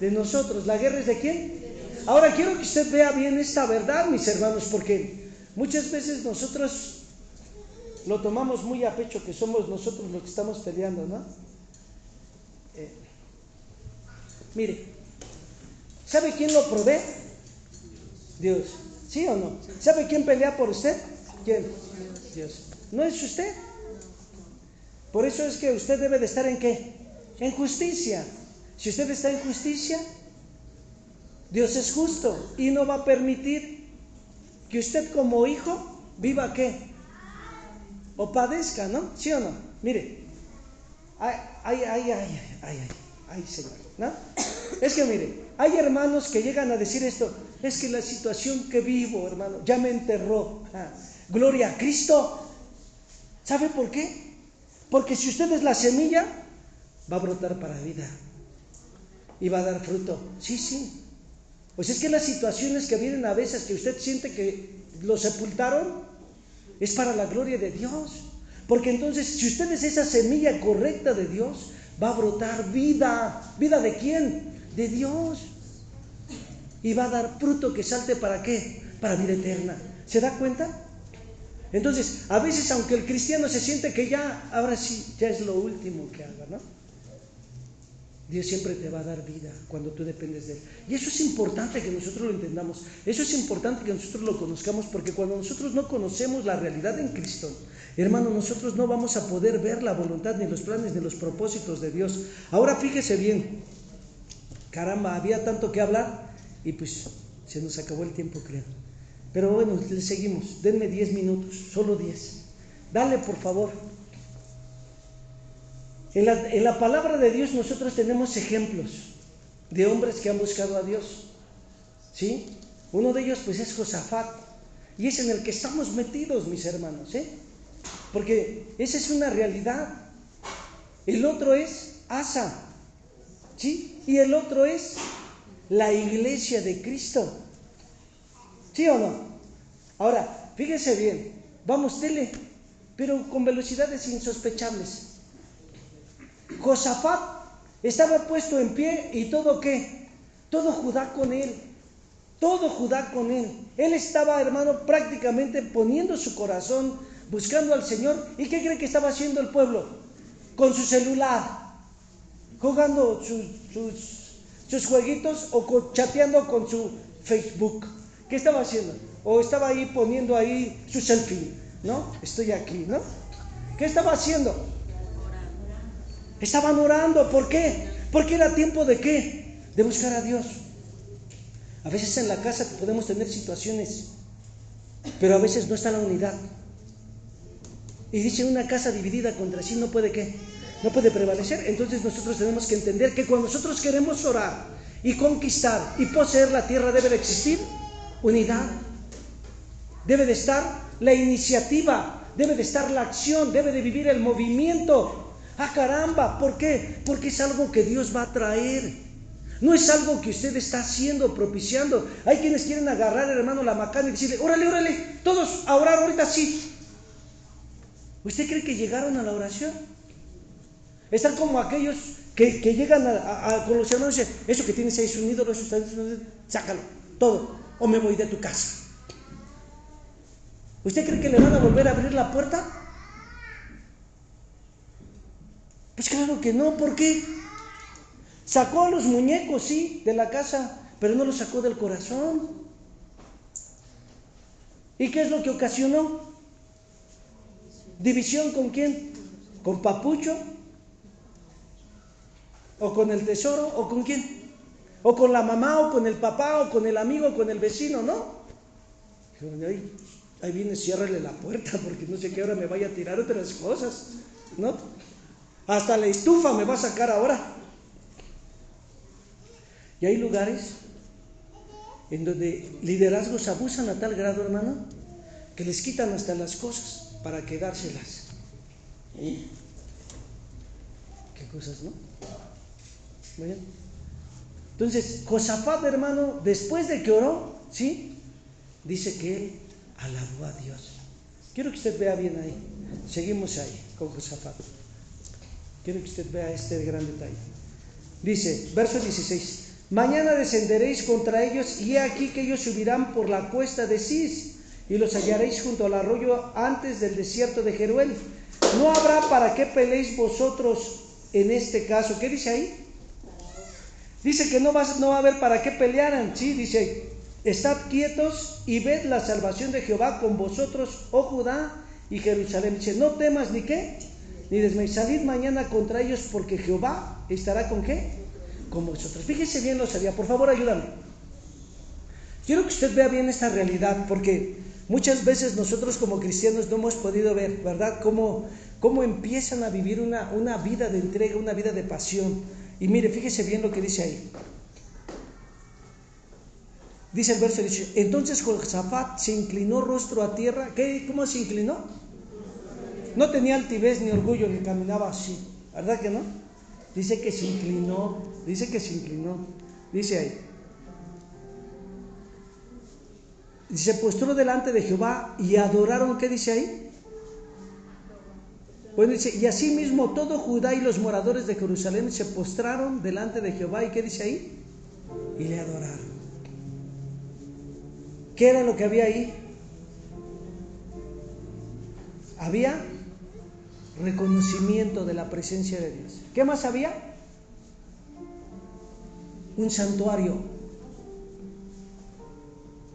De nosotros. ¿La guerra es de quién? Ahora quiero que usted vea bien esta verdad, mis hermanos, porque muchas veces nosotros lo tomamos muy a pecho, que somos nosotros los que estamos peleando, ¿no? Mire, ¿sabe quién lo provee? Dios. ¿Sí o no? ¿Sabe quién pelea por usted? ¿Quién? Dios. ¿No es usted? Por eso es que usted debe de estar ¿en qué? En justicia. Si usted está en justicia, Dios es justo y no va a permitir que usted como hijo viva ¿qué? O padezca, ¿no? ¿Sí o no? Mire, ay, Señor, ¿no? Es que mire, hay hermanos que llegan a decir esto, es que la situación que vivo, hermano, ya me enterró. Gloria a Cristo. ¿Sabe por qué? Porque si usted es la semilla, va a brotar para vida y va a dar fruto. Sí. Pues es que las situaciones que vienen a veces que usted siente que lo sepultaron, es para la gloria de Dios. Porque entonces, si usted es esa semilla correcta de Dios, va a brotar vida. ¿Vida de quién? De Dios. Y va a dar fruto que salte ¿para qué? Para vida eterna. ¿Se da cuenta? Entonces, a veces aunque el cristiano se siente que ya, ahora sí, ya es lo último que haga, ¿no? Dios siempre te va a dar vida cuando tú dependes de Él. Y eso es importante que nosotros lo entendamos. Eso es importante que nosotros lo conozcamos, porque cuando nosotros no conocemos la realidad en Cristo, hermano, nosotros no vamos a poder ver la voluntad, ni los planes, ni los propósitos de Dios. Ahora fíjese bien. Caramba, había tanto que hablar y pues se nos acabó el tiempo, creo. Pero bueno, le seguimos. Denme 10 minutos, solo 10. Dale, por favor. En la palabra de Dios nosotros tenemos ejemplos de hombres que han buscado a Dios, ¿sí? Uno de ellos pues es Josafat, y es en el que estamos metidos, mis hermanos, porque esa es una realidad. El otro es Asa, ¿sí? Y el otro es la iglesia de Cristo, ¿sí o no? Ahora, fíjese bien, vamos, dele, pero con velocidades insospechables. Josafat estaba puesto en pie y todo ¿qué? Todo Judá con él. Todo Judá con él. Él estaba, hermano, prácticamente poniendo su corazón, buscando al Señor. ¿Y qué cree que estaba haciendo el pueblo? Con su celular, jugando sus jueguitos o chateando con su Facebook. ¿Qué estaba haciendo? O estaba ahí poniendo ahí su selfie, ¿no? Estoy aquí, ¿no? ¿Qué estaba haciendo? Estaban orando. ¿Por qué? Porque era tiempo de ¿qué? De buscar a Dios. A veces en la casa podemos tener situaciones, pero a veces no está la unidad. Y dice, una casa dividida contra sí no puede ¿qué? No puede prevalecer. Entonces nosotros tenemos que entender que cuando nosotros queremos orar y conquistar y poseer la tierra, debe de existir unidad. Debe de estar la iniciativa, debe de estar la acción, debe de vivir el movimiento. ¡Ah, caramba! ¿Por qué? Porque es algo que Dios va a traer. No es algo que usted está haciendo, propiciando. Hay quienes quieren agarrar, hermano, la macana y decirle, órale, todos a orar ahorita sí. ¿Usted cree que llegaron a la oración? Están como aquellos que llegan con los hermanos y dicen, eso que tienes ahí es un ídolo, eso está, sácalo, todo, o me voy de tu casa. ¿Usted cree que le van a volver a abrir la puerta? Pues claro que no. ¿Por qué? Sacó a los muñecos, sí, de la casa, pero no los sacó del corazón. ¿Y qué es lo que ocasionó? ¿División con quién? ¿Con Papucho? ¿O con el tesoro? ¿O con quién? ¿O con la mamá? ¿O con el papá? ¿O con el amigo? ¿O con el vecino? ¿No? Ahí viene, ciérrale la puerta, porque no sé qué hora me vaya a tirar otras cosas, ¿no? Hasta la estufa me va a sacar ahora. Y hay lugares en donde liderazgos abusan a tal grado, hermano, que les quitan hasta las cosas para quedárselas. ¿Qué cosas, no? Bien. Entonces, Josafat, hermano, después de que oró, ¿sí? Dice que él alabó a Dios. Quiero que usted vea bien ahí. Seguimos ahí con Josafat. Quiero que usted vea este gran detalle. Dice, verso 16: mañana descenderéis contra ellos, y he aquí que ellos subirán por la cuesta de Cis, y los hallaréis junto al arroyo antes del desierto de Jeruel. No habrá para qué peleéis vosotros en este caso. ¿Qué dice ahí? Dice que no va a haber para qué pelearan, ¿sí? Dice, estad quietos y ved la salvación de Jehová con vosotros, oh Judá y Jerusalén. Dice, no temas ni qué, ni desmayéis, salid mañana contra ellos, porque Jehová estará con qué, con vosotros. Fíjese bien, los haría, por favor ayúdame. Quiero que usted vea bien esta realidad, porque muchas veces nosotros como cristianos no hemos podido ver, ¿verdad? Cómo empiezan a vivir una vida de entrega, una vida de pasión. Y mire, fíjese bien lo que dice ahí. Dice el verso 18: entonces Josafat se inclinó rostro a tierra. ¿Cómo se inclinó? No tenía altivez ni orgullo, ni caminaba así, ¿verdad que no? Dice que se inclinó, dice ahí. Y se postró delante de Jehová y adoraron, ¿qué dice ahí? Bueno, dice, y asimismo todo Judá y los moradores de Jerusalén se postraron delante de Jehová, ¿y qué dice ahí? Y le adoraron. ¿Qué era lo que había ahí? Había reconocimiento de la presencia de Dios. ¿Qué más había? Un santuario,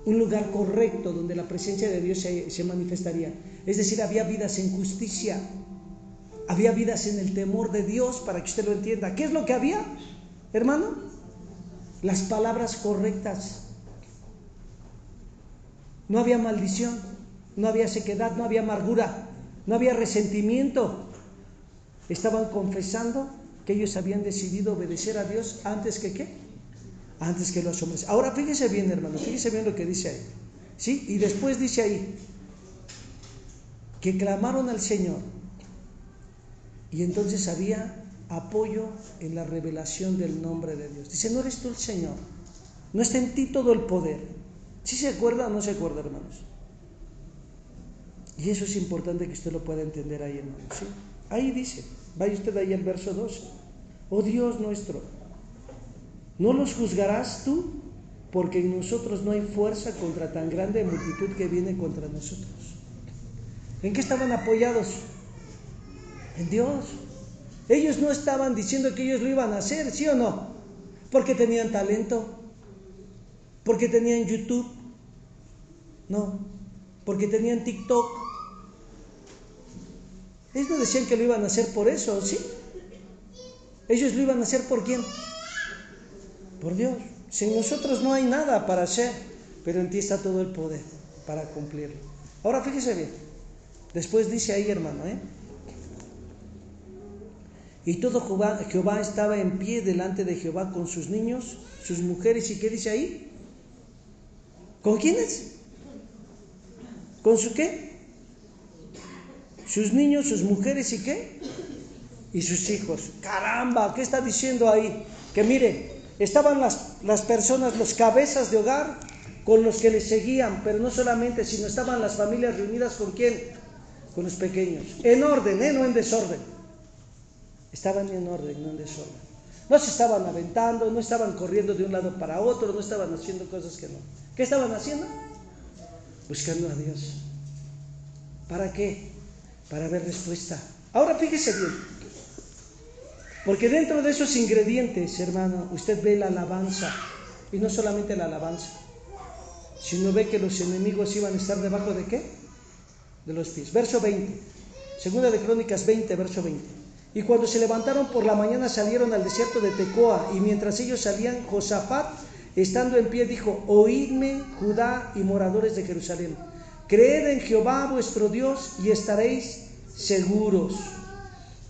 un lugar correcto donde la presencia de Dios se manifestaría. Es decir, había vidas en justicia, había vidas en el temor de Dios, para que usted lo entienda. ¿Qué es lo que había, hermano? Las palabras correctas. No había maldición, no había sequedad, no había amargura, no había resentimiento. Estaban confesando que ellos habían decidido obedecer a Dios antes que ¿qué? Antes que los hombres. Ahora fíjese bien, hermano, fíjese bien lo que dice ahí, ¿sí? Y después dice ahí que clamaron al Señor, y entonces había apoyo en la revelación del nombre de Dios. Dice, ¿no eres tú el Señor? ¿No está en ti todo el poder? ¿Sí se acuerda o no se acuerda, hermanos? Y eso es importante que usted lo pueda entender ahí, hermanos, ¿sí? Ahí dice, vaya usted ahí al verso 12. Oh Dios nuestro, ¿no los juzgarás tú? Porque en nosotros no hay fuerza contra tan grande multitud que viene contra nosotros. ¿En qué estaban apoyados? En Dios. Ellos no estaban diciendo que ellos lo iban a hacer, ¿sí o no? Porque tenían talento, porque tenían YouTube, no, porque tenían TikTok. Ellos no decían que lo iban a hacer por eso, ¿sí? Ellos lo iban a hacer ¿por quién? Por Dios. Si en nosotros no hay nada para hacer, pero en ti está todo el poder para cumplirlo. Ahora fíjese bien, después dice ahí, hermano, y todo Jehová estaba en pie delante de Jehová con sus niños, sus mujeres, ¿y qué dice ahí? ¿Con quiénes? ¿Con su qué? Sus niños, sus mujeres, ¿y qué? Y sus hijos. Caramba, ¿qué está diciendo ahí? Que mire, estaban las personas, los cabezas de hogar, con los que les seguían, pero no solamente, sino estaban las familias reunidas ¿con quién? Con los pequeños. En orden, no en desorden. Estaban en orden, no en desorden. No se estaban aventando, no estaban corriendo de un lado para otro, no estaban haciendo cosas que no. ¿Qué estaban haciendo? Buscando a Dios. ¿Para qué? Para ver respuesta. Ahora fíjese bien, porque dentro de esos ingredientes, hermano, usted ve la alabanza, y no solamente la alabanza, sino ve que los enemigos iban a estar debajo de ¿qué? De los pies. Verso 20, segunda de Crónicas 20, verso 20. Y cuando se levantaron por la mañana salieron al desierto de Tecoa, y mientras ellos salían, Josafat, estando en pie, dijo: oídme, Judá y moradores de Jerusalén, creed en Jehová vuestro Dios y estaréis seguros.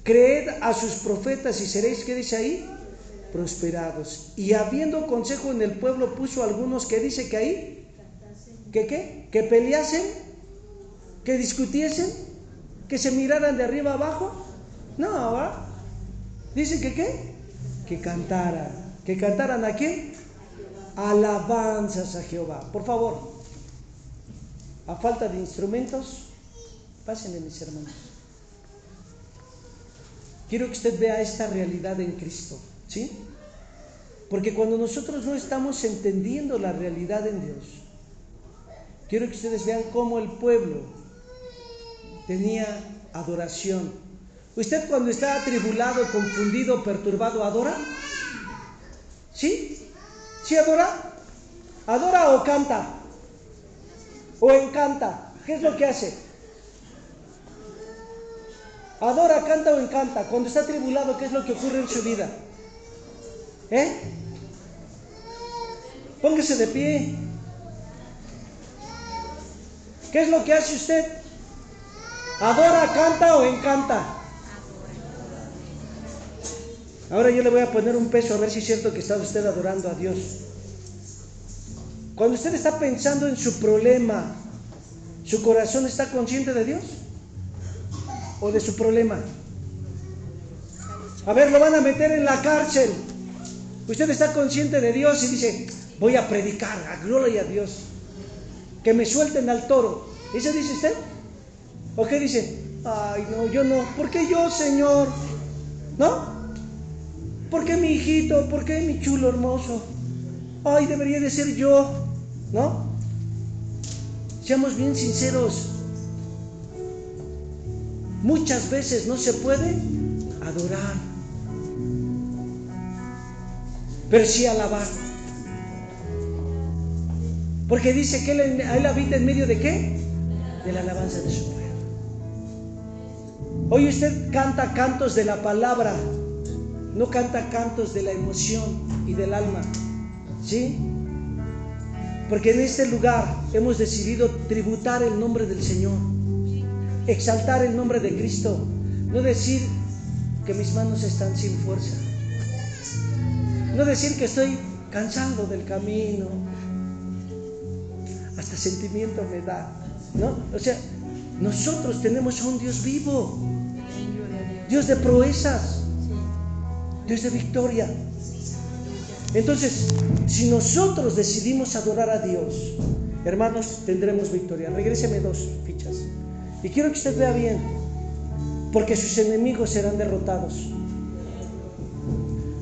Creed a sus profetas y seréis, ¿qué dice ahí? Prosperados. Y habiendo consejo en el pueblo, puso a algunos, ¿qué dice que ahí? ¿Que qué? ¿Que peleasen? ¿Que discutiesen? ¿Que se miraran de arriba abajo? No, ¿verdad? Dice que ¿qué? Que cantaran. ¿Que cantaran a qué? Alabanzas a Jehová. Por favor, a falta de instrumentos, pásenle, mis hermanos. Quiero que usted vea esta realidad en Cristo, ¿sí? Porque cuando nosotros no estamos entendiendo la realidad en Dios, quiero que ustedes vean cómo el pueblo tenía adoración. ¿Usted cuando está atribulado, confundido, perturbado, adora? ¿Sí? ¿Sí adora? ¿Adora o canta? ¿O encanta? ¿Qué es lo que hace? ¿Adora, canta o encanta? Cuando está atribulado, ¿qué es lo que ocurre en su vida? Póngase de pie. ¿Qué es lo que hace usted? ¿Adora, canta o encanta? Ahora yo le voy a poner un peso a ver si es cierto que está usted adorando a Dios. Cuando usted está pensando en su problema, ¿su corazón está consciente de Dios? o de su problema? A ver, lo van a meter en la cárcel. Usted está consciente de Dios y dice, voy a predicar, a gloria a Dios, que me suelten al toro. ¿Eso dice usted? ¿O qué dice? Ay, no, yo no. ¿Por qué yo, Señor? ¿No? ¿Por qué mi hijito? ¿Por qué mi chulo hermoso? Ay, debería de ser yo, ¿no? Seamos bien sinceros. Muchas veces no se puede adorar, pero sí alabar. Porque dice que él habita en medio de ¿qué? De la alabanza de su pueblo. Hoy usted canta cantos de la palabra, no canta cantos de la emoción y del alma, ¿sí? Porque en este lugar hemos decidido tributar el nombre del Señor, exaltar el nombre de Cristo, no decir que mis manos están sin fuerza, no decir que estoy cansado del camino, hasta sentimiento me da, ¿no? O sea, nosotros tenemos a un Dios vivo, Dios de proezas, Dios de victoria. Entonces, si nosotros decidimos adorar a Dios, hermanos, tendremos victoria. Regréseme 2 fichas. Y quiero que usted vea bien, porque sus enemigos serán derrotados.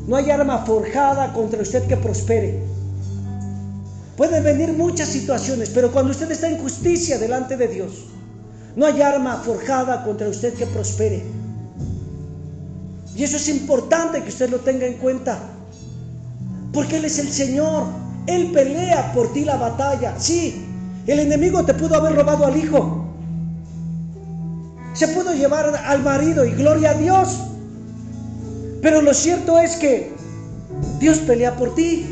No hay arma forjada contra usted que prospere. Pueden venir muchas situaciones, pero cuando usted está en justicia delante de Dios, no hay arma forjada contra usted que prospere. Y eso es importante que usted lo tenga en cuenta, porque Él es el Señor. Él pelea por ti la batalla. Sí, el enemigo te pudo haber robado al hijo, se pudo llevar al marido, y gloria a Dios, pero lo cierto es que Dios pelea por ti.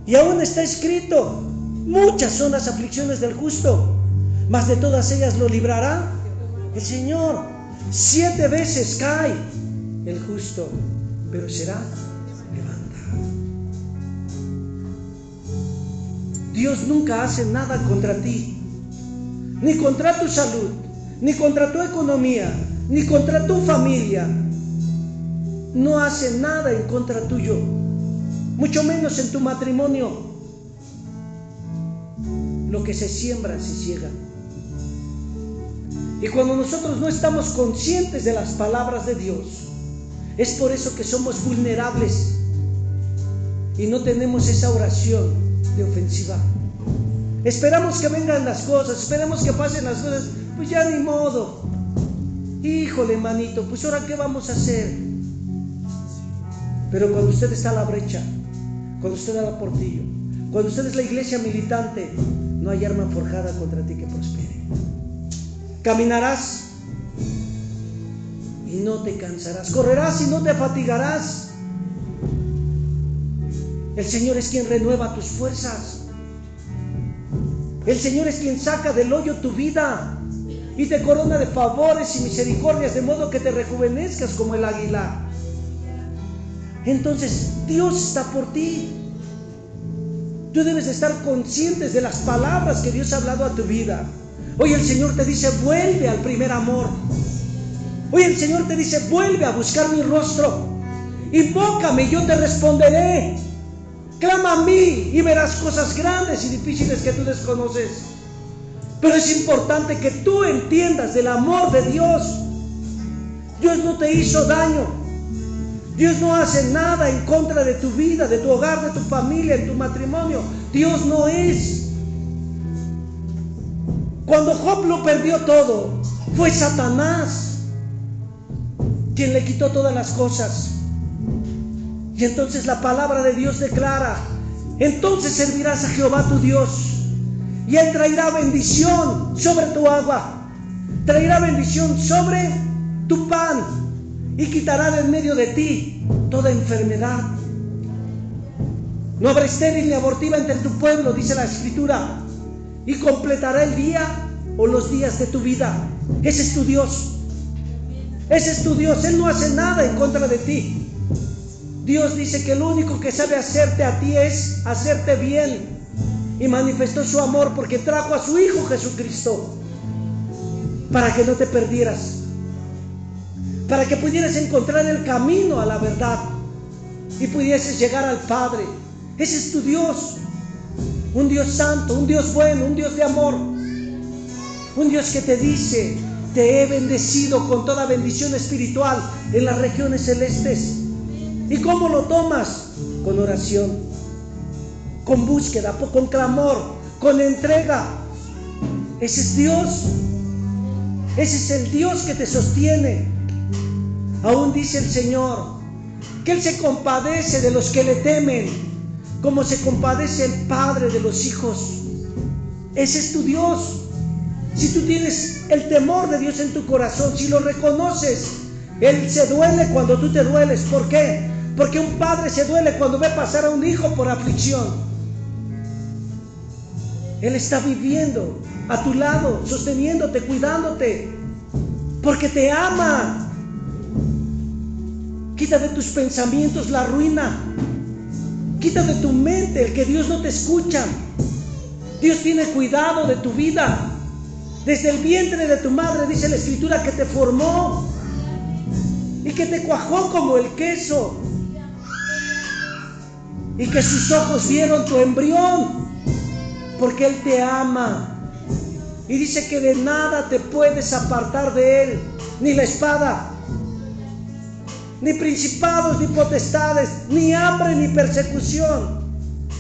Y aún está escrito, muchas son las aflicciones del justo, mas de todas ellas lo librará el Señor. 7 veces cae el justo, pero será levantado. Dios nunca hace nada contra ti, ni contra tu salud, ni contra tu economía, ni contra tu familia. No hace nada en contra tuyo, mucho menos en tu matrimonio. Lo que se siembra se ciega. Y cuando nosotros no estamos conscientes de las palabras de Dios, es por eso que somos vulnerables y no tenemos esa oración de ofensiva. Esperamos que vengan las cosas, esperamos que pasen las cosas, pues ya ni modo. Híjole, manito, pues ahora qué vamos a hacer. Pero cuando usted está a la brecha, cuando usted da la portillo, cuando usted es la iglesia militante, no hay arma forjada contra ti que prospere. Caminarás y no te cansarás, correrás y no te fatigarás. El Señor es quien renueva tus fuerzas. El Señor es quien saca del hoyo tu vida y te corona de favores y misericordias, de modo que te rejuvenezcas como el águila. Entonces Dios está por ti. Tú debes de estar conscientes de las palabras que Dios ha hablado a tu vida. Hoy el Señor te dice, vuelve al primer amor. Hoy el Señor te dice, vuelve a buscar mi rostro. Invócame y yo te responderé. Clama a mí y verás cosas grandes y difíciles que tú desconoces. Pero es importante que tú entiendas del amor de Dios. Dios no te hizo daño. Dios no hace nada en contra de tu vida, de tu hogar, de tu familia, en tu matrimonio. Dios no es. Cuando Job lo perdió todo, fue Satanás quien le quitó todas las cosas. Y entonces la palabra de Dios declara, entonces servirás a Jehová tu Dios, y Él traerá bendición sobre tu agua, traerá bendición sobre tu pan, y quitará de en medio de ti toda enfermedad. No habrá estéril ni abortiva entre tu pueblo, dice la Escritura, y completará el día o los días de tu vida. Ese es tu Dios. Ese es tu Dios. Él no hace nada en contra de ti. Dios dice que lo único que sabe hacerte a ti es hacerte bien. y manifestó su amor porque trajo a su Hijo Jesucristo para que no te perdieras, para que pudieras encontrar el camino a la verdad y pudieses llegar al Padre. Ese es tu Dios, un Dios santo, un Dios bueno, un Dios de amor, un Dios que te dice: te he bendecido con toda bendición espiritual en las regiones celestes. ¿Y cómo lo tomas? Con oración, con búsqueda, con clamor, con entrega. Ese es Dios. Ese es el Dios que te sostiene. Aún dice el Señor que Él se compadece de los que le temen, como se compadece el Padre de los hijos. Ese es tu Dios. Si tú tienes el temor de Dios en tu corazón, si lo reconoces, Él se duele cuando tú te dueles. ¿Por qué? Porque un padre se duele cuando ve pasar a un hijo por aflicción. Él está viviendo a tu lado, sosteniéndote, cuidándote, porque te ama. Quita de tus pensamientos la ruina. Quita de tu mente el que Dios no te escucha. Dios tiene cuidado de tu vida. Desde el vientre de tu madre dice la Escritura que te formó y que te cuajó como el queso, y que sus ojos vieron tu embrión, porque Él te ama. Y dice que de nada te puedes apartar de Él, ni la espada, ni principados, ni potestades, ni hambre, ni persecución,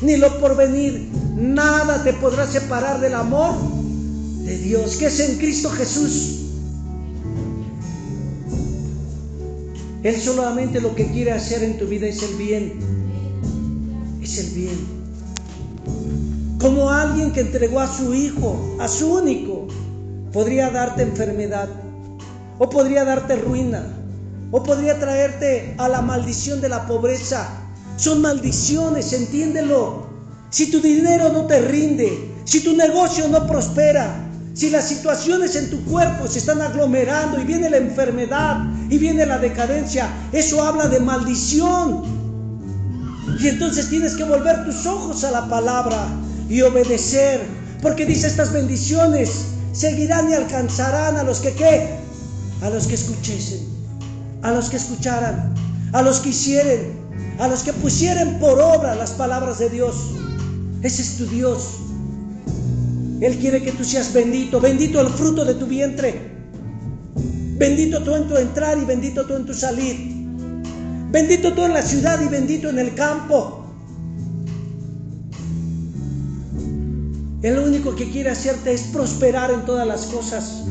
ni lo porvenir. Nada te podrá separar del amor de Dios, que es en Cristo Jesús. Él solamente lo que quiere hacer en tu vida es el bien. Es el bien. Como alguien que entregó a su Hijo, a su único, podría darte enfermedad, o podría darte ruina, o podría traerte a la maldición de la pobreza. Son maldiciones, entiéndelo. Si tu dinero no te rinde, si tu negocio no prospera, si las situaciones en tu cuerpo se están aglomerando y viene la enfermedad y viene la decadencia, eso habla de maldición. Y entonces tienes que volver tus ojos a la palabra y obedecer, porque dice: estas bendiciones seguirán y alcanzarán a los que ¿qué? A los que escuchesen, a los que escucharan, a los que hicieren, a los que pusieren por obra las palabras de Dios. Ese es tu Dios. Él quiere que tú seas bendito, bendito el fruto de tu vientre, bendito tú en tu entrar y bendito tú en tu salir, bendito tú en la ciudad y bendito en el campo. Él lo único que quiere hacerte es prosperar en todas las cosas.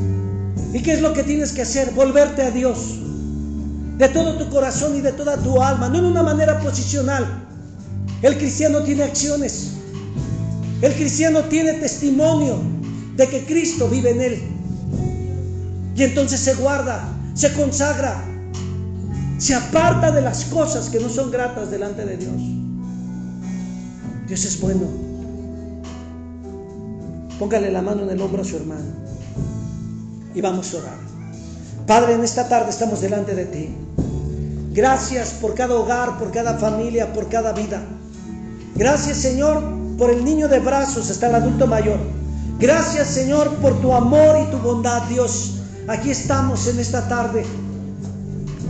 ¿Y qué es lo que tienes que hacer? Volverte a Dios de todo tu corazón y de toda tu alma, no en una manera posicional. El cristiano tiene acciones. El cristiano tiene testimonio de que Cristo vive en él. Y entonces se guarda, se consagra, se aparta de las cosas que no son gratas delante de Dios. Dios es bueno. Póngale la mano en el hombro a su hermano y vamos a orar. Padre, en esta tarde estamos delante de ti. Gracias por cada hogar, por cada familia, por cada vida. Gracias, Señor, por el niño de brazos hasta el adulto mayor. Gracias, Señor, por tu amor y tu bondad, Dios. Aquí estamos en esta tarde,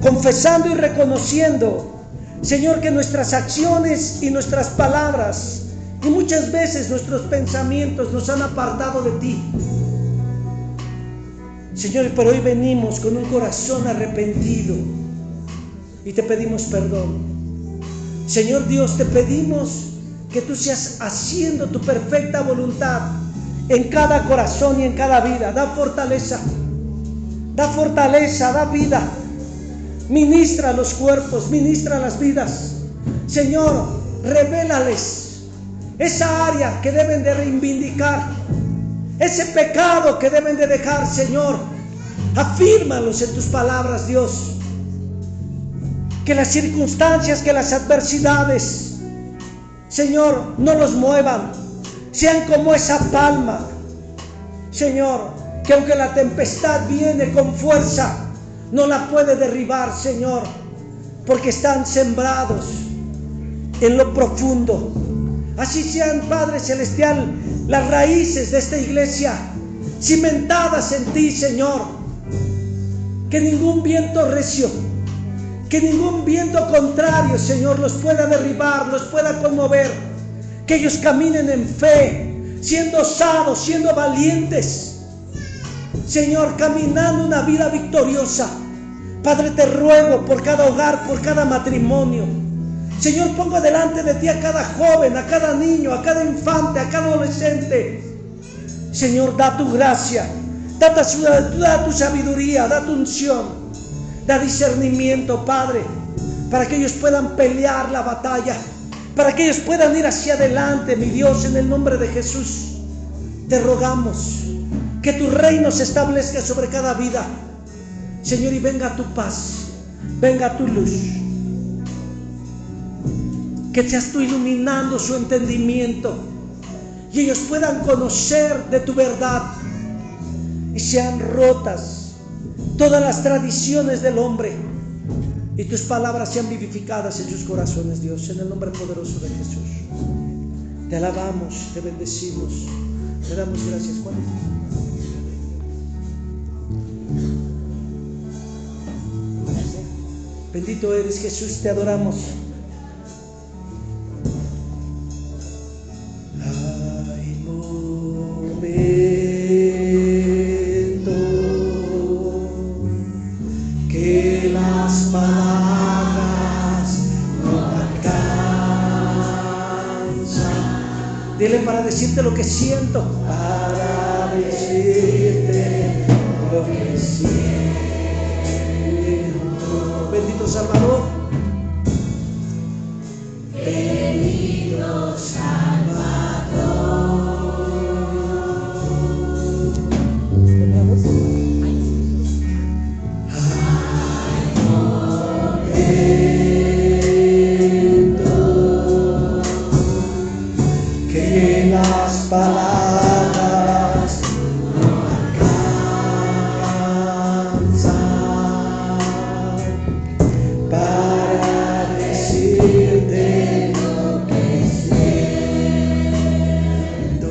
confesando y reconociendo, Señor, que nuestras acciones y nuestras palabras y muchas veces nuestros pensamientos nos han apartado de ti. Señor, pero hoy venimos con un corazón arrepentido y te pedimos perdón. Señor Dios, te pedimos que tú seas haciendo tu perfecta voluntad en cada corazón y en cada vida. Da fortaleza, da vida. Ministra los cuerpos, ministra las vidas. Señor, revélales esa área que deben de reivindicar, ese pecado que deben de dejar, Señor. Afírmalos en tus palabras, Dios. Que las circunstancias, que las adversidades, Señor, no los muevan. Sean como esa palma, Señor, que aunque la tempestad viene con fuerza, no la puede derribar, Señor, porque están sembrados en lo profundo, Así sean, Padre Celestial, las raíces de esta iglesia, cimentadas en ti, Señor. Que ningún viento recio, que ningún viento contrario, Señor, los pueda derribar, los pueda conmover. Que ellos caminen en fe, siendo osados, siendo valientes, Señor, caminando una vida victoriosa. Padre, te ruego por cada hogar, por cada matrimonio. Señor, pongo delante de ti a cada joven, a cada niño, a cada infante, a cada adolescente. Señor, da tu gracia, da tu sabiduría, da tu unción, da discernimiento, Padre, para que ellos puedan pelear la batalla, para que ellos puedan ir hacia adelante, mi Dios, en el nombre de Jesús. Te rogamos que tu reino se establezca sobre cada vida, Señor, y venga tu paz, venga tu luz. Que seas tú iluminando su entendimiento y ellos puedan conocer de tu verdad y sean rotas todas las tradiciones del hombre y tus palabras sean vivificadas en sus corazones, Dios, en el nombre poderoso de Jesús. Te alabamos, te bendecimos, te damos gracias, Juan. Bendito eres, Jesús, te adoramos. Dile para decirte lo que siento. Para decirte lo que siento. Bendito Salvador. Bendito Salvador. Palabras no alcanzan para decirte lo que siento.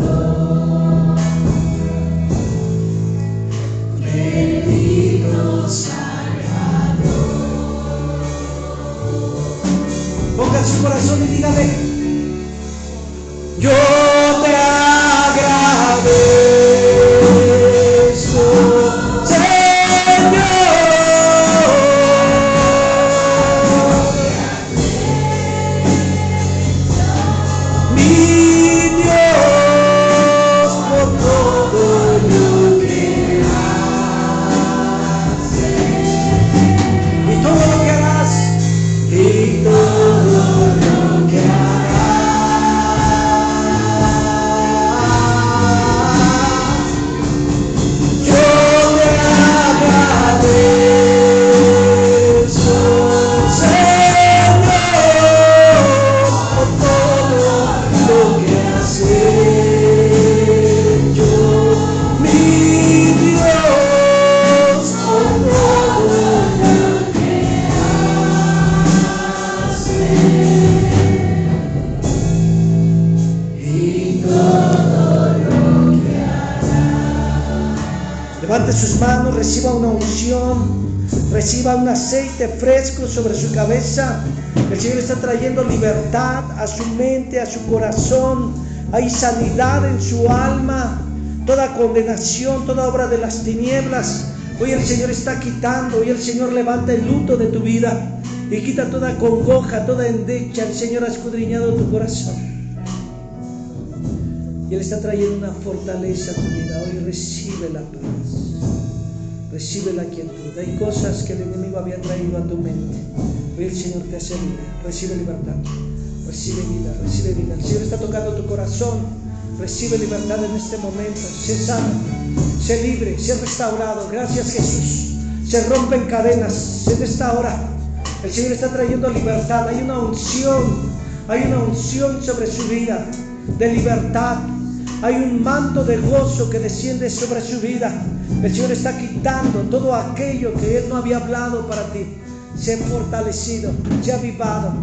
Bendito Salvador. Ponga su corazón y dígale: yo te agradezco, Señor, mi Dios, por todo lo que haces y todo lo que harás y todo lo que levante sus manos, reciba una unción, reciba un aceite fresco sobre su cabeza. El Señor está trayendo libertad a su mente, a su corazón. Hay sanidad en su alma. Toda condenación, toda obra de las tinieblas, hoy el Señor está quitando. Hoy el Señor levanta el luto de tu vida y quita toda congoja, toda endecha. El Señor ha escudriñado tu corazón y Él está trayendo una fortaleza a tu vida. Hoy recibe la paz, recibe la quietud. Hay cosas que el enemigo había traído a tu mente. Hoy el Señor te hace libre. Recibe libertad, recibe vida, recibe vida. El Señor está tocando tu corazón. Recibe libertad en este momento. Sé sano, sé libre, sé restaurado. Gracias, Jesús. Se rompen cadenas en esta hora. El Señor está trayendo libertad. Hay una unción sobre su vida de libertad. Hay un manto de gozo que desciende sobre su vida. El Señor está quitando todo aquello que Él no había hablado para ti. Sé fortalecido, sé avivado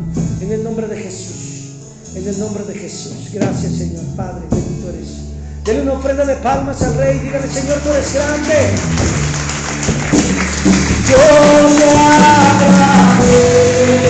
en el nombre de Jesús. En el nombre de Jesús. Gracias, Señor. Padre, bendito eres. Denle una ofrenda de palmas al Rey. Dígale, Señor, tú eres grande. Yo te alabo.